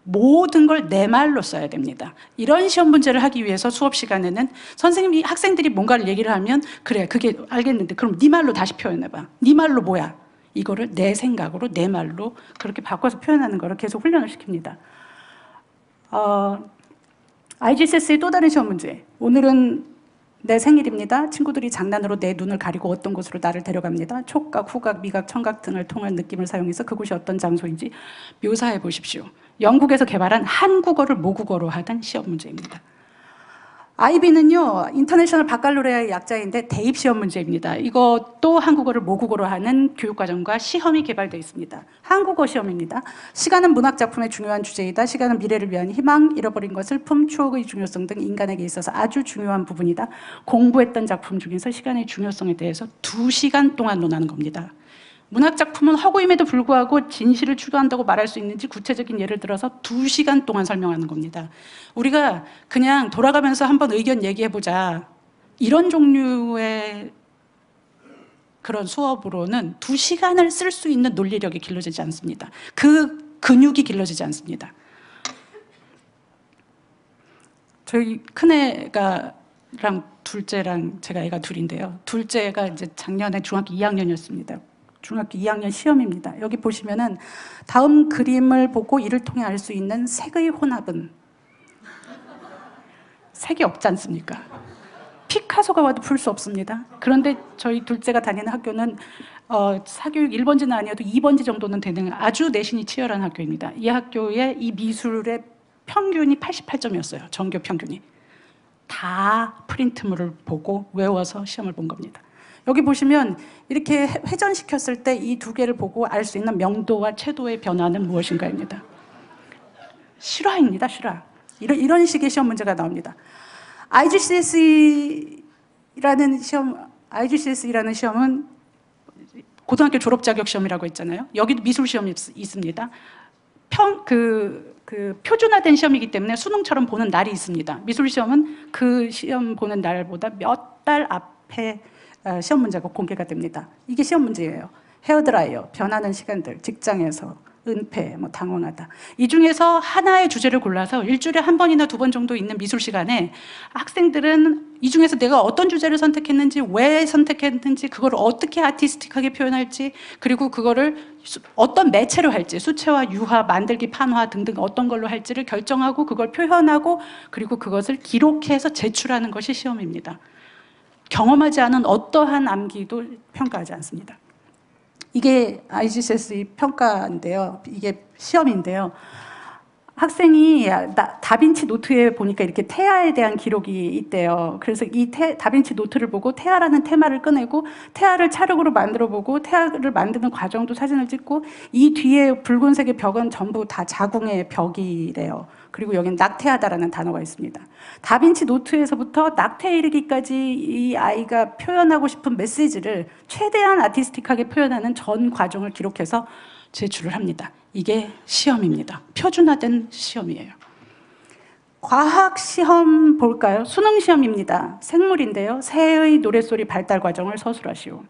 모든 걸 내 말로 써야 됩니다. 이런 시험 문제를 하기 위해서 수업 시간에는 선생님이 학생들이 뭔가를 얘기를 하면 그래 그게 알겠는데 그럼 네 말로 다시 표현해봐. 네 말로 뭐야? 이거를 내 생각으로 내 말로 그렇게 바꿔서 표현하는 거를 계속 훈련을 시킵니다. IGCSE의 또 다른 시험 문제. 오늘은 내 생일입니다. 친구들이 장난으로 내 눈을 가리고 어떤 곳으로 나를 데려갑니다. 촉각, 후각, 미각, 청각 등을 통한 느낌을 사용해서 그곳이 어떤 장소인지 묘사해 보십시오. 영국에서 개발한 한국어를 모국어로 하던 시험 문제입니다. IB는요, 인터내셔널 바칼로레아의 약자인데 대입 시험 문제입니다. 이것도 한국어를 모국어로 하는 교육과정과 시험이 개발되어 있습니다. 한국어 시험입니다. 시간은 문학 작품의 중요한 주제이다. 시간은 미래를 위한 희망, 잃어버린 것, 슬픔, 추억의 중요성 등 인간에게 있어서 아주 중요한 부분이다. 공부했던 작품 중에서 시간의 중요성에 대해서 2시간 동안 논하는 겁니다. 문학 작품은 허구임에도 불구하고 진실을 추구한다고 말할 수 있는지 구체적인 예를 들어서 2시간 동안 설명하는 겁니다. 우리가 그냥 돌아가면서 한번 의견 얘기해보자 이런 종류의 그런 수업으로는 2시간을 쓸 수 있는 논리력이 길러지지 않습니다. 그 근육이 길러지지 않습니다. 저희 큰애랑 둘째랑 제가 애가 둘인데요. 둘째가 이제 작년에 중학교 2학년이었습니다. 중학교 2학년 시험입니다. 여기 보시면은 다음 그림을 보고 이를 통해 알 수 있는 색의 혼합은 색이 없지 않습니까? 피카소가 와도 풀 수 없습니다. 그런데 저희 둘째가 다니는 학교는 사교육 1번지는 아니어도 2번지 정도는 되는 아주 내신이 치열한 학교입니다. 이 학교의 이 미술의 평균이 88점이었어요. 전교 평균이. 다 프린트물을 보고 외워서 시험을 본 겁니다. 여기 보시면 이렇게 회전시켰을 때 이 두 개를 보고 알 수 있는 명도와 채도의 변화는 무엇인가입니다. 실화입니다. 실화. 이런 식의 시험 문제가 나옵니다. IGCSE라는 시험은 고등학교 졸업 자격 시험이라고 했잖아요. 여기도 미술 시험이 있습니다. 표준화된 시험이기 때문에 수능처럼 보는 날이 있습니다. 미술 시험은 그 시험 보는 날보다 몇 달 앞에 시험 문제가 공개가 됩니다. 이게 시험 문제예요. 헤어드라이어, 변하는 시간들, 직장에서, 은폐, 당황하다. 이 중에서 하나의 주제를 골라서 일주일에 한 번이나 두 번 정도 있는 미술 시간에 학생들은 이 중에서 내가 어떤 주제를 선택했는지, 왜 선택했는지, 그걸 어떻게 아티스틱하게 표현할지, 그리고 그거를 어떤 매체로 할지, 수채화, 유화, 만들기, 판화 등등 어떤 걸로 할지를 결정하고 그걸 표현하고 그리고 그것을 기록해서 제출하는 것이 시험입니다. 경험하지 않은 어떠한 암기도 평가하지 않습니다. 이게 IGCSE 평가인데요. 이게 시험인데요. 학생이 다빈치 노트에 보니까 이렇게 태아에 대한 기록이 있대요. 그래서 이 다빈치 노트를 보고 태아라는 테마를 꺼내고 태아를 찰흙으로 만들어보고 태아를 만드는 과정도 사진을 찍고 이 뒤에 붉은색의 벽은 전부 다 자궁의 벽이래요. 그리고 여기는 낙태하다라는 단어가 있습니다. 다빈치 노트에서부터 낙태에 이르기까지 이 아이가 표현하고 싶은 메시지를 최대한 아티스틱하게 표현하는 전 과정을 기록해서 제출을 합니다. 이게 시험입니다. 표준화된 시험이에요. 과학 시험 볼까요? 수능 시험입니다. 생물인데요. 새의 노랫소리 발달 과정을 서술하시오.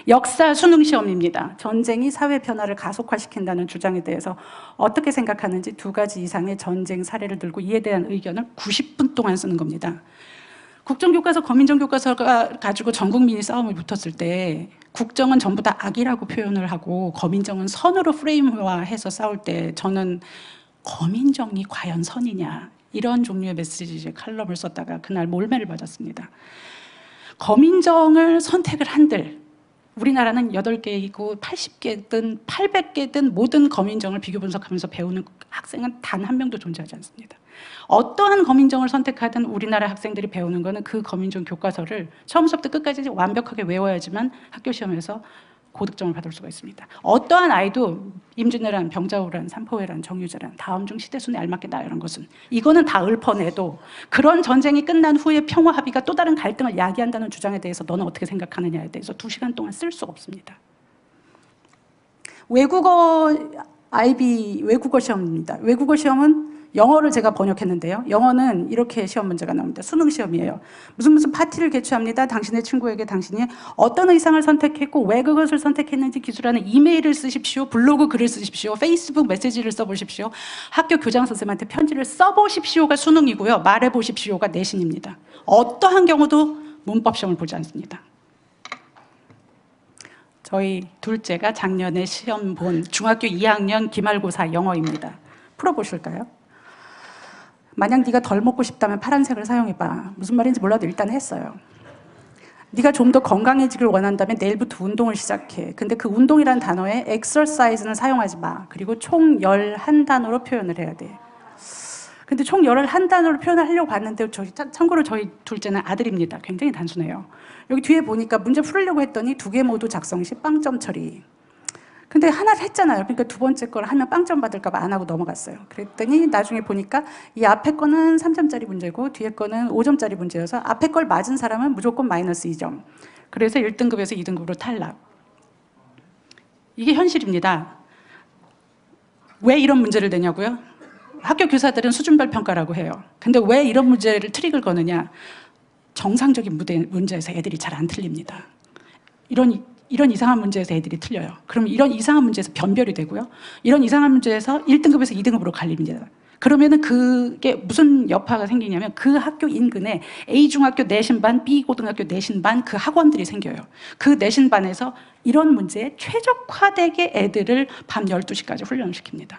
역사 수능 시험입니다. 전쟁이 사회 변화를 가속화시킨다는 주장에 대해서 어떻게 생각하는지 두 가지 이상의 전쟁 사례를 들고 이에 대한 의견을 90분 동안 쓰는 겁니다. 국정교과서, 거민정교과서가 가지고 전 국민이 싸움을 붙었을 때 국정은 전부 다 악이라고 표현을 하고 거민정은 선으로 프레임화해서 싸울 때 저는 거민정이 과연 선이냐 이런 종류의 메시지 칼럼을 썼다가 그날 몰매를 맞았습니다. 거민정을 선택을 한들 우리나라는 8개이고 80개든 800개든 모든 거민정을 비교 분석하면서 배우는 학생은 단 한 명도 존재하지 않습니다. 어떠한 거민정을 선택하든 우리나라 학생들이 배우는 것은 그 거민정 교과서를 처음부터 끝까지 완벽하게 외워야지만 학교 시험에서 고득점을 받을 수가 있습니다. 어떠한 아이도 임진왜란, 병자호란, 삼포회란, 정유재란, 다음 중 시대순에 알맞게 나열한 것은 이거는 다 읊어내도 그런 전쟁이 끝난 후에 평화 합의가 또 다른 갈등을 야기한다는 주장에 대해서 너는 어떻게 생각하느냐에 대해서 2시간 동안 쓸 수가 없습니다. 외국어 IB 외국어 시험입니다. 외국어 시험은 영어를 제가 번역했는데요. 영어는 이렇게 시험 문제가 나옵니다. 수능 시험이에요. 무슨 파티를 개최합니다. 당신의 친구에게 당신이 어떤 의상을 선택했고 왜 그것을 선택했는지 기술하는 이메일을 쓰십시오. 블로그 글을 쓰십시오. 페이스북 메시지를 써보십시오. 학교 교장 선생님한테 편지를 써보십시오가 수능이고요. 말해보십시오가 내신입니다. 어떠한 경우도 문법 시험을 보지 않습니다. 저희 둘째가 작년에 시험 본 중학교 2학년 기말고사 영어입니다. 풀어보실까요? 만약 네가 덜 먹고 싶다면 파란색을 사용해봐. 무슨 말인지 몰라도 일단 했어요. 네가 좀 더 건강해지길 원한다면 내일부터 운동을 시작해. 근데 그 운동이라는 단어에 exercise는 사용하지 마. 그리고 총 11단어로 표현을 해야 돼. 근데 총 11단어로 표현을 하려고 봤는데 참고로 저희 둘째는 아들입니다. 굉장히 단순해요. 여기 뒤에 보니까 문제 풀으려고 했더니 2개 모두 작성 시 빵점 처리. 근데 하나를 했잖아요. 그러니까 두 번째 걸 하면 빵점 받을까 봐 안 하고 넘어갔어요. 그랬더니 나중에 보니까 이 앞에 거는 3점짜리 문제고 뒤에 거는 5점짜리 문제여서 앞에 걸 맞은 사람은 무조건 마이너스 2점. 그래서 1등급에서 2등급으로 탈락. 이게 현실입니다. 왜 이런 문제를 내냐고요? 학교 교사들은 수준별 평가라고 해요. 근데 왜 이런 문제를 트릭을 거느냐? 정상적인 문제에서 애들이 잘 안 틀립니다. 이런 이상한 문제에서 애들이 틀려요. 그럼 이런 이상한 문제에서 변별이 되고요. 이런 이상한 문제에서 1등급에서 2등급으로 갈립니다. 그러면은 그게 무슨 여파가 생기냐면 그 학교 인근에 A 중학교 내신반, B 고등학교 내신반 그 학원들이 생겨요. 그 내신반에서 이런 문제에 최적화되게 애들을 밤 12시까지 훈련을 시킵니다.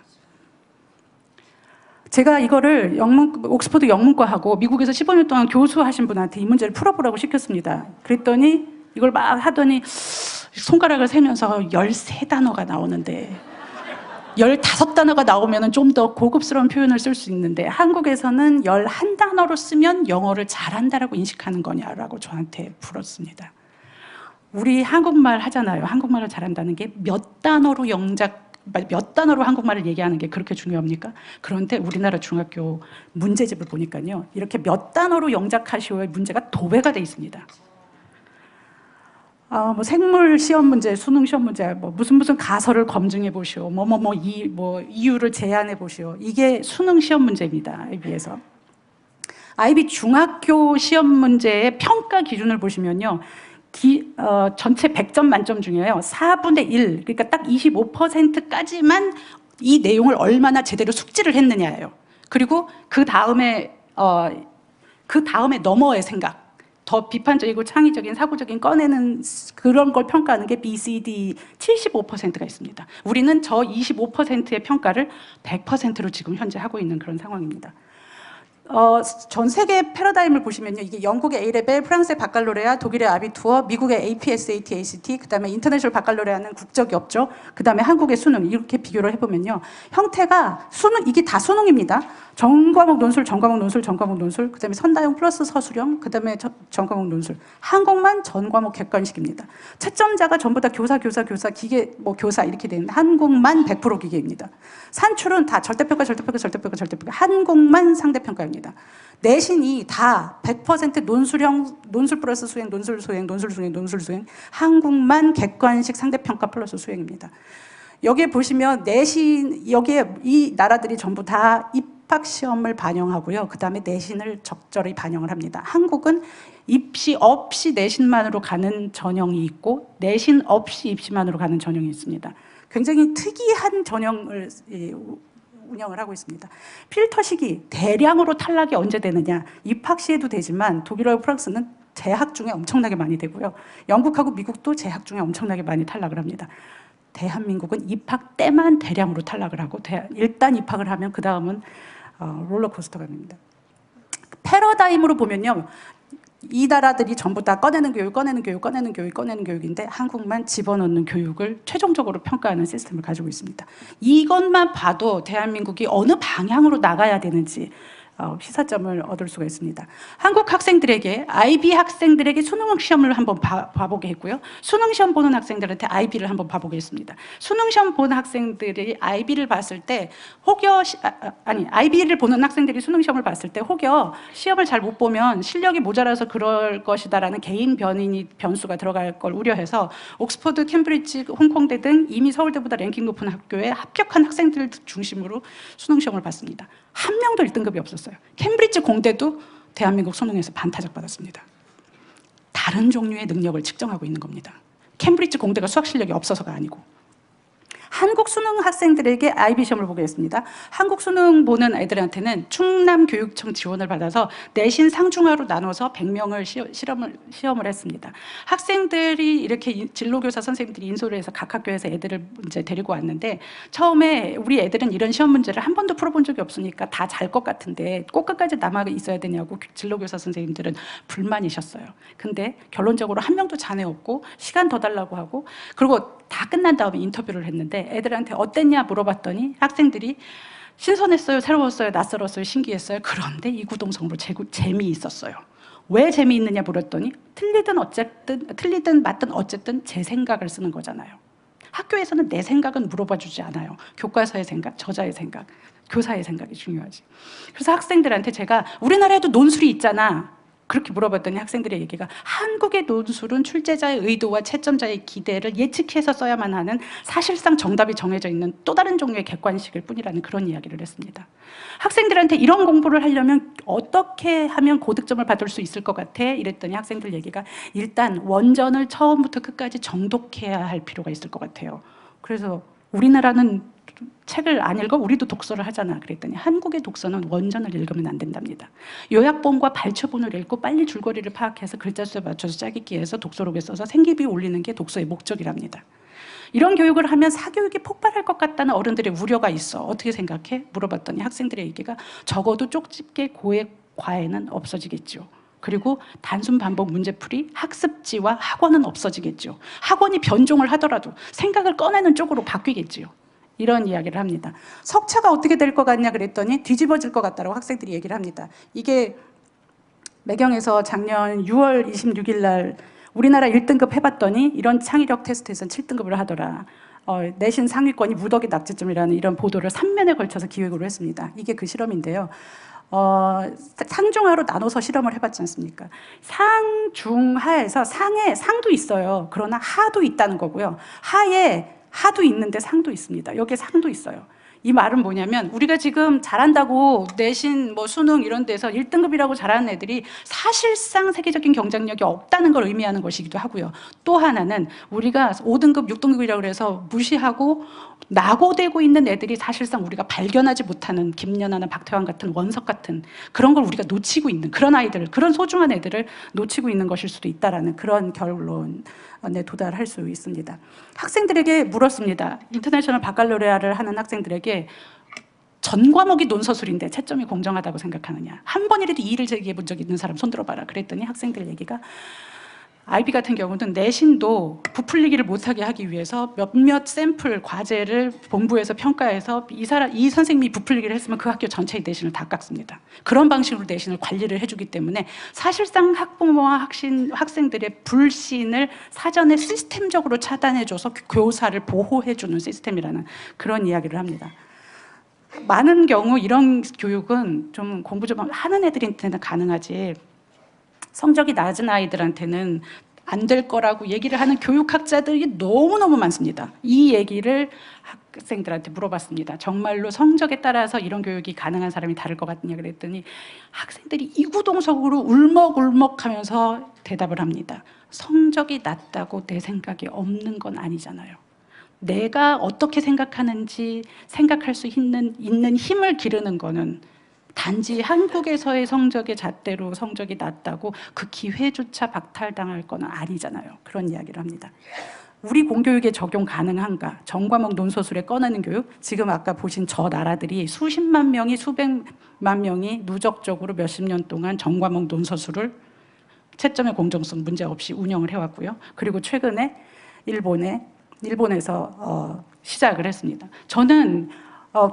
제가 이거를 옥스퍼드 영문과하고 미국에서 15년 동안 교수하신 분한테 이 문제를 풀어보라고 시켰습니다. 그랬더니 이걸 막 하더니 손가락을 세면서 13단어가 나오는데 15단어가 나오면 좀 더 고급스러운 표현을 쓸 수 있는데 한국에서는 11단어로 쓰면 영어를 잘한다라고 인식하는 거냐라고 저한테 물었습니다. 우리 한국말 하잖아요. 한국말을 잘한다는 게 몇 단어로 한국말을 얘기하는 게 그렇게 중요합니까? 그런데 우리나라 중학교 문제집을 보니까요. 이렇게 몇 단어로 영작하시오의 문제가 도배가 돼 있습니다. 뭐 생물 시험 문제, 수능 시험 문제, 뭐 무슨 가설을 검증해 보시오, 이유를 제안해 보시오. 이게 수능 시험 문제입니다. IB에서. IB 중학교 시험 문제의 평가 기준을 보시면요. 전체 100점 만점 중에요. 4분의 1, 그러니까 딱 25%까지만 이 내용을 얼마나 제대로 숙지를 했느냐예요. 그리고 그 다음에 너머의 생각, 더 비판적이고 창의적인 사고적인 꺼내는 그런 걸 평가하는 게 B, C, D 75%가 있습니다. 우리는 저 25%의 평가를 100%로 지금 현재 하고 있는 그런 상황입니다. 전 세계 패러다임을 보시면요. 이게 영국의 A레벨, 프랑스의 바칼로레아, 독일의 아비투어, 미국의 AP, SAT, ACT, 그 다음에 인터내셔널 바칼로레아는 국적이 없죠. 그 다음에 한국의 수능, 이렇게 비교를 해보면요. 형태가 이게 다 수능입니다. 전과목 논술, 그 다음에 선다형 플러스 서술형, 그 다음에 전과목 논술. 한국만 전과목 객관식입니다. 채점자가 전부 다 교사, 기계, 교사 이렇게 되는데 한국만 100% 기계입니다. 산출은 다 절대평가. 한국만 상대평가입니다. 내신이 다 100% 논술 플러스 수행, 논술 수행. 한국만 객관식 상대평가 플러스 수행입니다. 여기에 보시면 여기에 이 나라들이 전부 다 입학 시험을 반영하고요. 그 다음에 내신을 적절히 반영을 합니다. 한국은 입시 없이 내신만으로 가는 전형이 있고 내신 없이 입시만으로 가는 전형이 있습니다. 굉장히 특이한 전형을 운영을 하고 있습니다. 필터 시기, 대량으로 탈락이 언제 되느냐. 입학 시에도 되지만 독일하고 프랑스는 재학 중에 엄청나게 많이 되고요. 영국하고 미국도 재학 중에 엄청나게 많이 탈락을 합니다. 대한민국은 입학 때만 대량으로 탈락을 하고 일단 입학을 하면 그 다음은 롤러코스터가 됩니다. 패러다임으로 보면요. 이 나라들이 전부 다 꺼내는 교육인데 한국만 집어넣는 교육을 최종적으로 평가하는 시스템을 가지고 있습니다. 이것만 봐도 대한민국이 어느 방향으로 나가야 되는지 시사점을 얻을 수가 있습니다. 한국 학생들에게, IB 학생들에게 수능 시험을 한번 봐보게 했고요. 수능 시험 보는 학생들한테 IB를 한번 봐보게 했습니다. 수능 시험 보는 학생들이 IB를 봤을 때 IB를 보는 학생들이 수능 시험을 봤을 때 혹여 시험을 잘 못 보면 실력이 모자라서 그럴 것이다라는 개인 변수가 들어갈 걸 우려해서 옥스퍼드, 캠브리지, 홍콩대 등 이미 서울대보다 랭킹 높은 학교에 합격한 학생들 중심으로 수능 시험을 봤습니다. 한 명도 1등급이 없었어요. 캠브리지 공대도 대한민국 수능에서 반타작 받았습니다. 다른 종류의 능력을 측정하고 있는 겁니다. 캠브리지 공대가 수학 실력이 없어서가 아니고. 한국 수능 학생들에게 IB 시험을 보게 했습니다. 한국 수능 보는 애들한테는 충남교육청 지원을 받아서 내신 상중하로 나눠서 100명을 시험을 했습니다. 학생들이 이렇게 진로교사 선생님들이 인솔을 해서 각 학교에서 애들을 이제 데리고 왔는데 처음에 우리 애들은 이런 시험 문제를 한 번도 풀어본 적이 없으니까 다 잘 것 같은데 꼭 끝까지 남아 있어야 되냐고 진로교사 선생님들은 불만이셨어요. 근데 결론적으로 한 명도 잔해 없고 시간 더 달라고 하고 그리고 다 끝난 다음에 인터뷰를 했는데 애들한테 어땠냐 물어봤더니 학생들이 신선했어요, 새로웠어요, 낯설었어요, 신기했어요. 그런데 이구동성으로 재미있었어요. 왜 재미있느냐 물었더니 틀리든 맞든 어쨌든 제 생각을 쓰는 거잖아요. 학교에서는 내 생각은 물어봐 주지 않아요. 교과서의 생각, 저자의 생각, 교사의 생각이 중요하지. 그래서 학생들한테 제가 우리나라에도 논술이 있잖아. 그렇게 물어봤더니 학생들의 얘기가 한국의 논술은 출제자의 의도와 채점자의 기대를 예측해서 써야만 하는 사실상 정답이 정해져 있는 또 다른 종류의 객관식일 뿐이라는 그런 이야기를 했습니다. 학생들한테 이런 공부를 하려면 어떻게 하면 고득점을 받을 수 있을 것 같아? 이랬더니 학생들 얘기가 일단 원전을 처음부터 끝까지 정독해야 할 필요가 있을 것 같아요. 그래서 우리나라는 책을 안 읽어? 우리도 독서를 하잖아. 그랬더니 한국의 독서는 원전을 읽으면 안 된답니다. 요약본과 발췌본을 읽고 빨리 줄거리를 파악해서 글자 수에 맞춰서 짜깁기해서 독서록에 써서 생기비 올리는 게 독서의 목적이랍니다. 이런 교육을 하면 사교육이 폭발할 것 같다는 어른들의 우려가 있어. 어떻게 생각해? 물어봤더니 학생들의 얘기가 적어도 쪽집게 고액 과외는 없어지겠죠. 그리고 단순 반복 문제풀이, 학습지와 학원은 없어지겠죠. 학원이 변종을 하더라도 생각을 꺼내는 쪽으로 바뀌겠지요. 이런 이야기를 합니다. 석차가 어떻게 될 것 같냐 그랬더니 뒤집어질 것 같다고 학생들이 얘기를 합니다. 이게 매경에서 작년 6월 26일 날 우리나라 1등급 해봤더니 이런 창의력 테스트에서는 7등급을 하더라. 내신 상위권이 무더기 낙제점이라는 이런 보도를 3면에 걸쳐서 기획으로 했습니다. 이게 그 실험인데요. 상중하로 나눠서 실험을 해봤지 않습니까? 상중하에서 상에 상도 있어요. 그러나 하도 있다는 거고요. 하에 하도 있는데 상도 있습니다. 여기에 상도 있어요. 이 말은 뭐냐면 우리가 지금 잘한다고 내신 뭐 수능 이런 데서 1등급이라고 잘하는 애들이 사실상 세계적인 경쟁력이 없다는 걸 의미하는 것이기도 하고요. 또 하나는 우리가 5등급, 6등급이라고 그래서 무시하고 낙오되고 있는 애들이 사실상 우리가 발견하지 못하는 김연아나 박태환 같은 원석 같은 그런 걸 우리가 놓치고 있는 그런 아이들, 그런 소중한 애들을 놓치고 있는 것일 수도 있다라는 그런 결론에 도달할 수 있습니다. 학생들에게 물었습니다. 인터내셔널 바칼로레아를 하는 학생들에게 전 과목이 논서술인데 채점이 공정하다고 생각하느냐. 한 번이라도 이의를 제기해 본 적 있는 사람 손 들어봐라. 그랬더니 학생들 얘기가 IB 같은 경우는 내신도 부풀리기를 못하게 하기 위해서 몇몇 샘플 과제를 본부에서 평가해서 이 선생님이 부풀리기를 했으면 그 학교 전체의 내신을 다 깎습니다. 그런 방식으로 내신을 관리를 해주기 때문에 사실상 학부모와 학생들의 불신을 사전에 시스템적으로 차단해줘서 교사를 보호해주는 시스템이라는 그런 이야기를 합니다. 많은 경우 이런 교육은 좀 공부 좀 하는 애들한테는 가능하지 성적이 낮은 아이들한테는 안 될 거라고 얘기를 하는 교육학자들이 너무너무 많습니다. 이 얘기를 학생들한테 물어봤습니다. 정말로 성적에 따라서 이런 교육이 가능한 사람이 다를 것 같냐 그랬더니 학생들이 이구동성으로 울먹울먹하면서 대답을 합니다. 성적이 낮다고 내 생각이 없는 건 아니잖아요. 내가 어떻게 생각하는지 생각할 수 있는 힘을 기르는 거는 단지 한국에서의 성적의 잣대로 성적이 낮다고 그 기회조차 박탈당할 건 아니잖아요. 그런 이야기를 합니다. 우리 공교육에 적용 가능한가? 전과목 논서술에 꺼내는 교육. 지금 아까 보신 저 나라들이 수십만 명이 수백만 명이 누적적으로 몇십 년 동안 전과목 논서술을 채점의 공정성 문제 없이 운영을 해왔고요. 그리고 최근에 일본에서 시작을 했습니다. 저는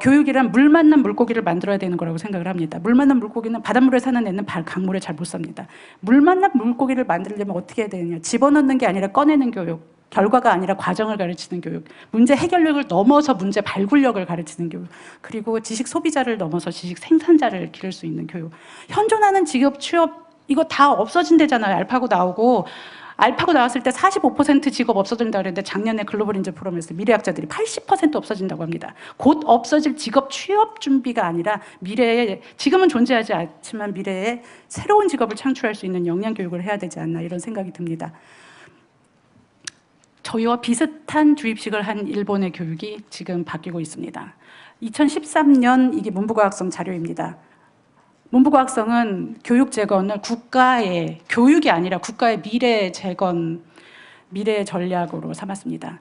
교육이란 물 만난 물고기를 만들어야 되는 거라고 생각을 합니다. 물 만난 물고기는 바닷물에 사는 애는 강물에 잘 못 삽니다. 물 만난 물고기를 만들려면 어떻게 해야 되느냐. 집어넣는 게 아니라 꺼내는 교육, 결과가 아니라 과정을 가르치는 교육, 문제 해결력을 넘어서 문제 발굴력을 가르치는 교육, 그리고 지식 소비자를 넘어서 지식 생산자를 기를 수 있는 교육. 현존하는 직업, 취업 이거 다 없어진대잖아요. 알파고 나오고 알파고 나왔을 때 45% 직업 없어진다고 그랬는데 작년에 글로벌 인재 포럼에서 미래학자들이 80% 없어진다고 합니다. 곧 없어질 직업 취업 준비가 아니라 미래에 지금은 존재하지 않지만 미래에 새로운 직업을 창출할 수 있는 역량 교육을 해야 되지 않나 이런 생각이 듭니다. 저희와 비슷한 주입식을 한 일본의 교육이 지금 바뀌고 있습니다. 2013년 이게 문부과학성 자료입니다. 문부과학성은 교육 재건을 국가의 교육이 아니라 국가의 미래 재건, 미래 전략으로 삼았습니다.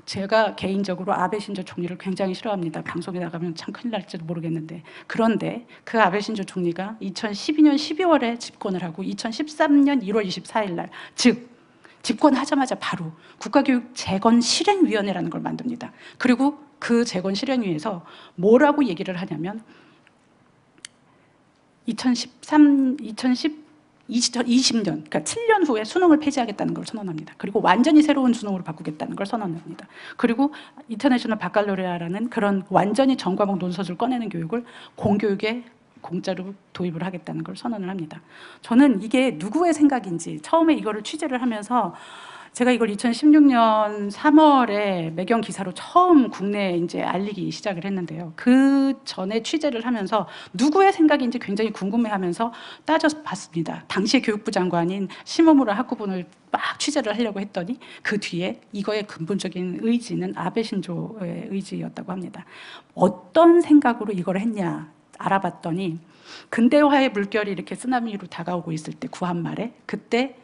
제가 개인적으로 아베 신조 총리를 굉장히 싫어합니다. 방송에 나가면 참 큰일 날지도 모르겠는데 그런데 그 아베 신조 총리가 2012년 12월에 집권을 하고 2013년 1월 24일 날 즉 집권하자마자 바로 국가교육 재건 실행위원회라는 걸 만듭니다. 그리고 그 재건 실행위에서 뭐라고 얘기를 하냐면 2020년, 그러니까 7년 후에 수능을 폐지하겠다는 걸 선언합니다. 그리고 완전히 새로운 수능으로 바꾸겠다는 걸 선언합니다. 그리고 인터내셔널 바칼로레아라는 그런 완전히 전과목 논서술 꺼내는 교육을 공교육에 공짜로 도입을 하겠다는 걸 선언을 합니다. 저는 이게 누구의 생각인지 처음에 이거를 취재를 하면서 제가 이걸 2016년 3월에 매경 기사로 처음 국내에 이제 알리기 시작을 했는데요. 그 전에 취재를 하면서 누구의 생각인지 굉장히 궁금해하면서 따져서 봤습니다. 당시의 교육부 장관인 시모무라 학부분을 막 취재를 하려고 했더니 그 뒤에 이거의 근본적인 의지는 아베 신조의 의지였다고 합니다. 어떤 생각으로 이걸 했냐 알아봤더니 근대화의 물결이 이렇게 쓰나미로 다가오고 있을 때 구한말에 그때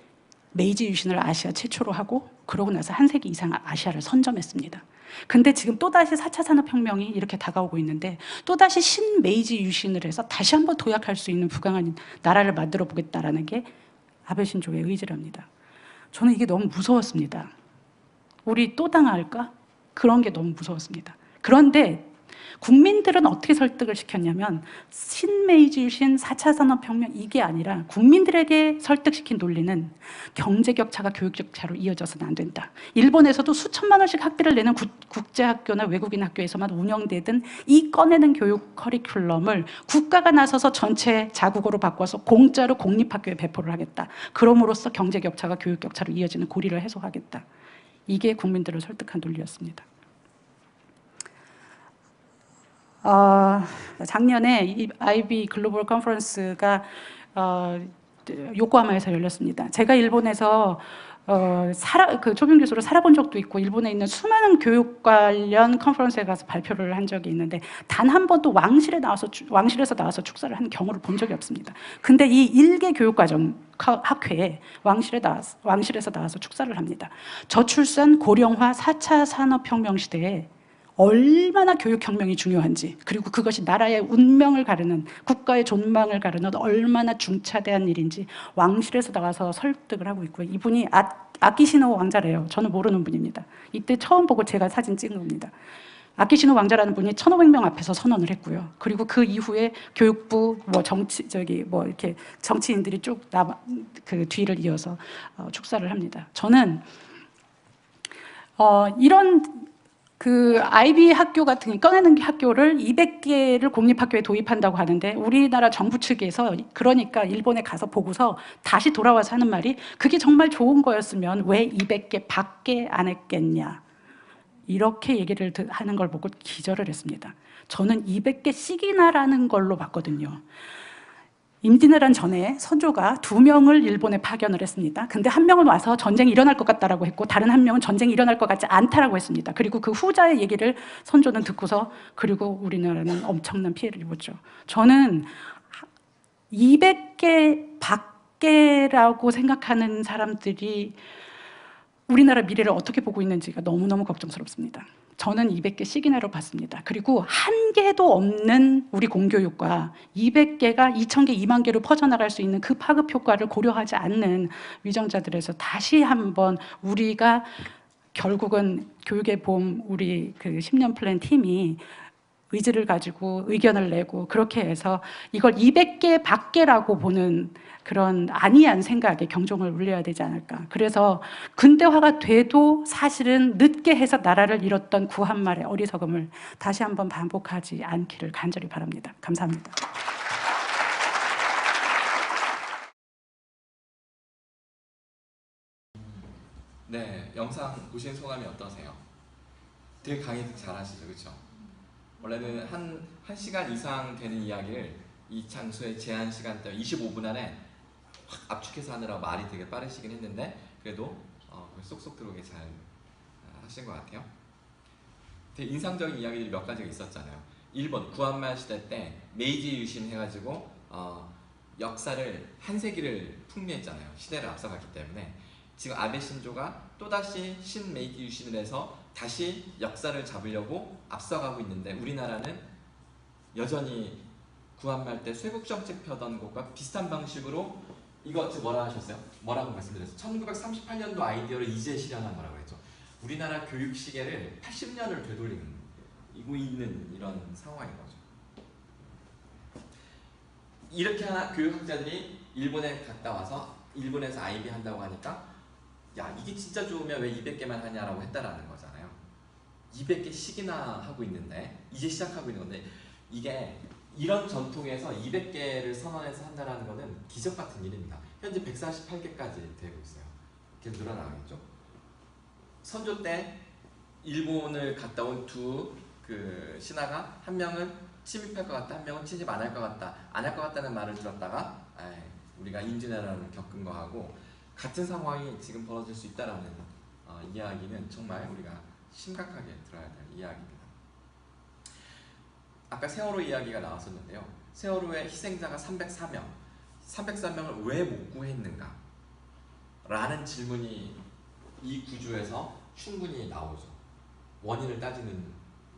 메이지 유신을 아시아 최초로 하고 그러고 나서 한 세기 이상 아시아를 선점했습니다. 근데 지금 또다시 4차 산업혁명이 이렇게 다가오고 있는데 또다시 신메이지 유신을 해서 다시 한번 도약할 수 있는 부강한 나라를 만들어 보겠다라는 게 아베 신조의 의지랍니다. 저는 이게 너무 무서웠습니다. 우리 또 당할까? 그런 게 너무 무서웠습니다. 그런데 국민들은 어떻게 설득을 시켰냐면 신메이지 유신 4차 산업혁명 이게 아니라 국민들에게 설득시킨 논리는 경제격차가 교육격차로 이어져서는 안 된다. 일본에서도 수천만 원씩 학비를 내는 국제학교나 외국인 학교에서만 운영되던 이 꺼내는 교육 커리큘럼을 국가가 나서서 전체 자국어로 바꿔서 공짜로 공립학교에 배포를 하겠다. 그럼으로써 경제격차가 교육격차로 이어지는 고리를 해소하겠다. 이게 국민들을 설득한 논리였습니다. 작년에 이 IB 글로벌 컨퍼런스가 요코하마에서 열렸습니다. 제가 일본에서 초빙 교수로 살아본 적도 있고 일본에 있는 수많은 교육 관련 컨퍼런스에 가서 발표를 한 적이 있는데 단 한 번도 왕실에서 나와서 축사를 한 경우를 본 적이 없습니다. 근데 이 일개 교육과정 학회에 왕실에서 나와서 축사를 합니다. 저출산 고령화 4차 산업혁명 시대에 얼마나 교육혁명이 중요한지, 그리고 그것이 나라의 운명을 가르는, 국가의 존망을 가르는 얼마나 중차대한 일인지 왕실에서 나와서 설득을 하고 있고요. 이분이 아키시노 왕자래요. 저는 모르는 분입니다. 이때 처음 보고 제가 사진 찍은 겁니다. 아키시노 왕자라는 분이 1,500명 앞에서 선언을 했고요. 그리고 그 이후에 교육부, 이렇게 정치인들이 쭉 그 뒤를 이어서 축사를 합니다. 저는 이런 그 IB 학교 같은 꺼내는 학교를 200개를 공립학교에 도입한다고 하는데 우리나라 정부 측에서 그러니까 일본에 가서 보고서 다시 돌아와서 하는 말이 그게 정말 좋은 거였으면 왜 200개 밖에 안 했겠냐 이렇게 얘기를 하는 걸 보고 기절을 했습니다. 저는 200개씩이나라는 걸로 봤거든요. 임진왜란 전에 선조가 2명을 일본에 파견을 했습니다. 근데 한 명은 와서 전쟁이 일어날 것 같다라고 했고 다른 한 명은 전쟁이 일어날 것 같지 않다라고 했습니다. 그리고 그 후자의 얘기를 선조는 듣고서 그리고 우리나라는 엄청난 피해를 입었죠. 저는 200개 밖에라고 생각하는 사람들이 우리나라 미래를 어떻게 보고 있는지가 너무너무 걱정스럽습니다. 저는 200개씩이나로 봤습니다. 그리고 한 개도 없는 우리 공교육과 200개가 2,000개, 2만 개로 퍼져나갈 수 있는 그 파급 효과를 고려하지 않는 위정자들에서 다시 한번 우리가 결국은 교육의 봄 우리 그 10년 플랜 팀이 의지를 가지고 의견을 내고 그렇게 해서 이걸 200개 밖에라고 보는 그런 안이한 생각에 경종을 울려야 되지 않을까. 그래서 근대화가 돼도 사실은 늦게 해서 나라를 잃었던 구한말의 어리석음을 다시 한번 반복하지 않기를 간절히 바랍니다. 감사합니다. 네, 영상 보신 소감이 어떠세요? 되게 강의 잘하시죠, 그렇죠? 원래는 한 시간 이상 되는 이야기를 이 장소의 제한 시간 때문에 25분 안에 확 압축해서 하느라 말이 되게 빠르시긴 했는데 그래도 쏙쏙 들어오게 잘 하신 것 같아요. 되게 인상적인 이야기들이 몇 가지가 있었잖아요. 일본 구한말 시대 때 메이지 유신 해가지고 역사를 한 세기를 풍미했잖아요. 시대를 앞서갔기 때문에 지금 아베 신조가 또다시 신메이지 유신을 해서 다시 역사를 잡으려고 앞서가고 있는데 우리나라는 여전히 구한말 때 쇄국정책 펴던 것과 비슷한 방식으로 이거 뭐라 하셨어요? 뭐라고 말씀드렸어요? 1938년도 아이디어를 이제 실현한 거라고 했죠. 우리나라 교육 시계를 80년을 되돌리고 있는 이런 상황인 거죠. 이렇게 하나 교육학자들이 일본에 갔다 와서 일본에서 IB 한다고 하니까 야 이게 진짜 좋으면 왜 200개만 하냐라고 했다라는 거잖아요. 200개씩이나 하고 있는데 이제 시작하고 있는 건데 이게 이런 전통에서 200개를 선언해서 한다는 것은 기적 같은 일입니다. 현재 148개까지 되고 있어요. 계속 늘어나겠죠. 선조 때 일본을 갔다 온 두 그 신하가 한 명은 침입할 것 같다, 한 명은 침입 안 할 것 같다. 안 할 것 같다는 말을 들었다가 우리가 임진왜란을 겪은 거하고 같은 상황이 지금 벌어질 수 있다라는 이야기는 정말 우리가 심각하게 들어야 될 이야기입니다. 아까 세월호 이야기가 나왔었는데요. 세월호의 희생자가 304명을 왜 못 구했는가? 라는 질문이 이 구조에서 충분히 나오죠. 원인을 따지는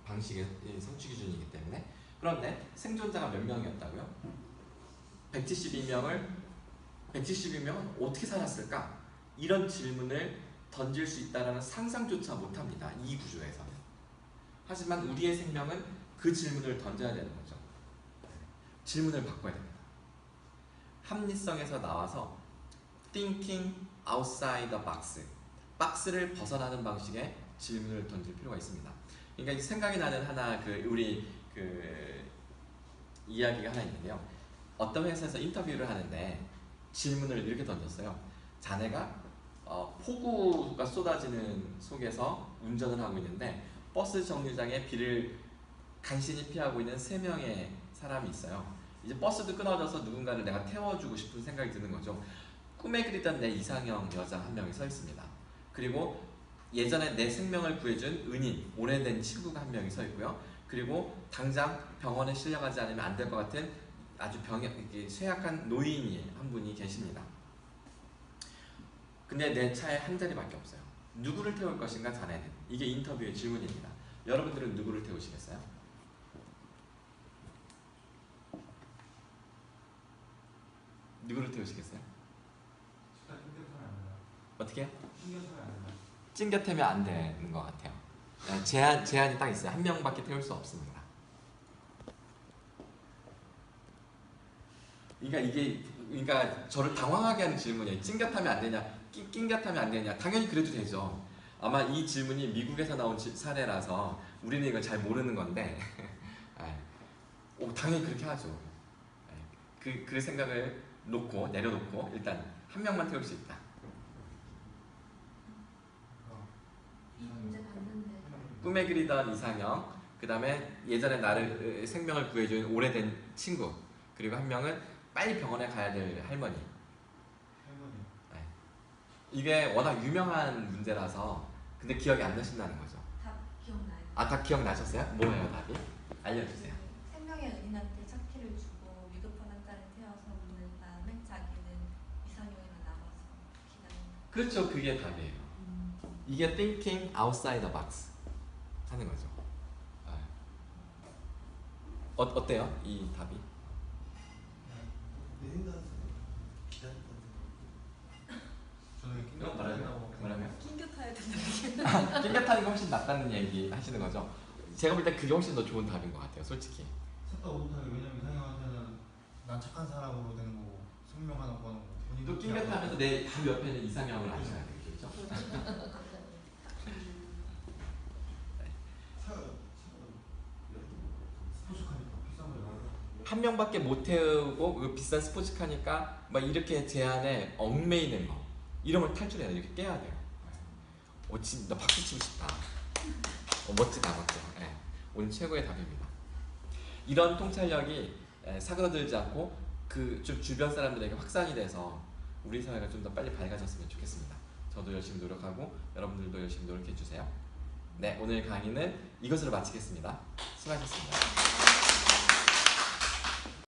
방식의 성취 기준이기 때문에. 그런데 생존자가 몇 명이었다고요? 172명은 어떻게 살았을까? 이런 질문을 던질 수 있다는 상상조차 못합니다. 이 구조에서는. 하지만 우리의 생명은 그 질문을 던져야 되는 거죠. 질문을 바꿔야 됩니다. 합리성에서 나와서 thinking outside the box, 박스를 벗어나는 방식의 질문을 던질 필요가 있습니다. 그러니까 생각이 나는 하나 우리 이야기가 하나 있는데요. 어떤 회사에서 인터뷰를 하는데 질문을 이렇게 던졌어요. 자네가 폭우가 쏟아지는 속에서 운전을 하고 있는데 버스 정류장에 비를 간신히 피하고 있는 3명의 사람이 있어요. 이제 버스도 끊어져서 누군가를 내가 태워주고 싶은 생각이 드는 거죠. 꿈에 그리던 내 이상형 여자 한 명이 서 있습니다. 그리고 예전에 내 생명을 구해준 은인, 오래된 친구가 한 명이 서 있고요. 그리고 당장 병원에 실려가지 않으면 안 될 것 같은 아주 쇠약한 노인이 한 분이 계십니다. 근데 내 차에 한 자리밖에 없어요. 누구를 태울 것인가 자네는? 이게 인터뷰의 질문입니다. 여러분들은 누구를 태우시겠어요? 누구를 태우시겠어요? 어떻게 해요? 찡겨태면 안 되는 것 같아요. 제한이 딱 있어요. 한 명밖에 태울 수 없습니다. 그러니까 저를 당황하게 하는 질문이에요. 찡겨타면 안 되냐? 낑겨타면 안 되냐? 당연히 그래도 되죠. 아마 이 질문이 미국에서 나온 사례라서 우리는 이걸 잘 모르는 건데 당연히 그렇게 하죠. 그 생각을 내려놓고 일단 한 명만 태울 수 있다. 꿈에 그리던 이상형, 그 다음에 예전에 나를 생명을 구해준 오래된 친구, 그리고 한 명은 빨리 병원에 가야 될 할머니. 이게 워낙 유명한 문제라서 근데 기억이 안 나신다는 거죠. 다 기억나요. 다 기억나셨어요? 뭐예요 답이? 알려주세요. 생명의 은인한테 짝티를 주고 위급한 환자를 태워서 묻는 다음에 자기는 이상형이랑 남아서 기다린다. 그렇죠. 그게 답이에요. 이게 thinking outside the box 하는 거죠. 어때요? 이 답이? 뭐라면? 낑겨 타야 된다. 낑겨 타는 게 훨씬 낫다는 얘기 하시는 거죠. 제가 볼 때 그게 훨씬 더 좋은 답인 것 같아요. 솔직히. 셋다 못하게. 왜냐면 이상형한테는 난 착한 사람으로 되는 거고 생명 하나 구하는 거고. 또 낑겨 타면서 내 바로 옆에는 이상형을 앉혀야 되겠죠. 스포츠카니까 비싼 거 나가. 한 명밖에 못 태우고 그 비싼 스포츠카니까 막 이렇게 제한에 얽매이는 거 이런 걸 탈출해야 돼. 이렇게 깨야 돼요. 진짜 박수 치고 싶다. 멋지다. 네. 오늘 최고의 답입니다. 이런 통찰력이 사그라들지 않고 좀 주변 사람들에게 확산이 돼서 우리 사회가 좀 더 빨리 밝아졌으면 좋겠습니다. 저도 열심히 노력하고 여러분들도 열심히 노력해 주세요. 네, 오늘 강의는 이것으로 마치겠습니다. 수고하셨습니다.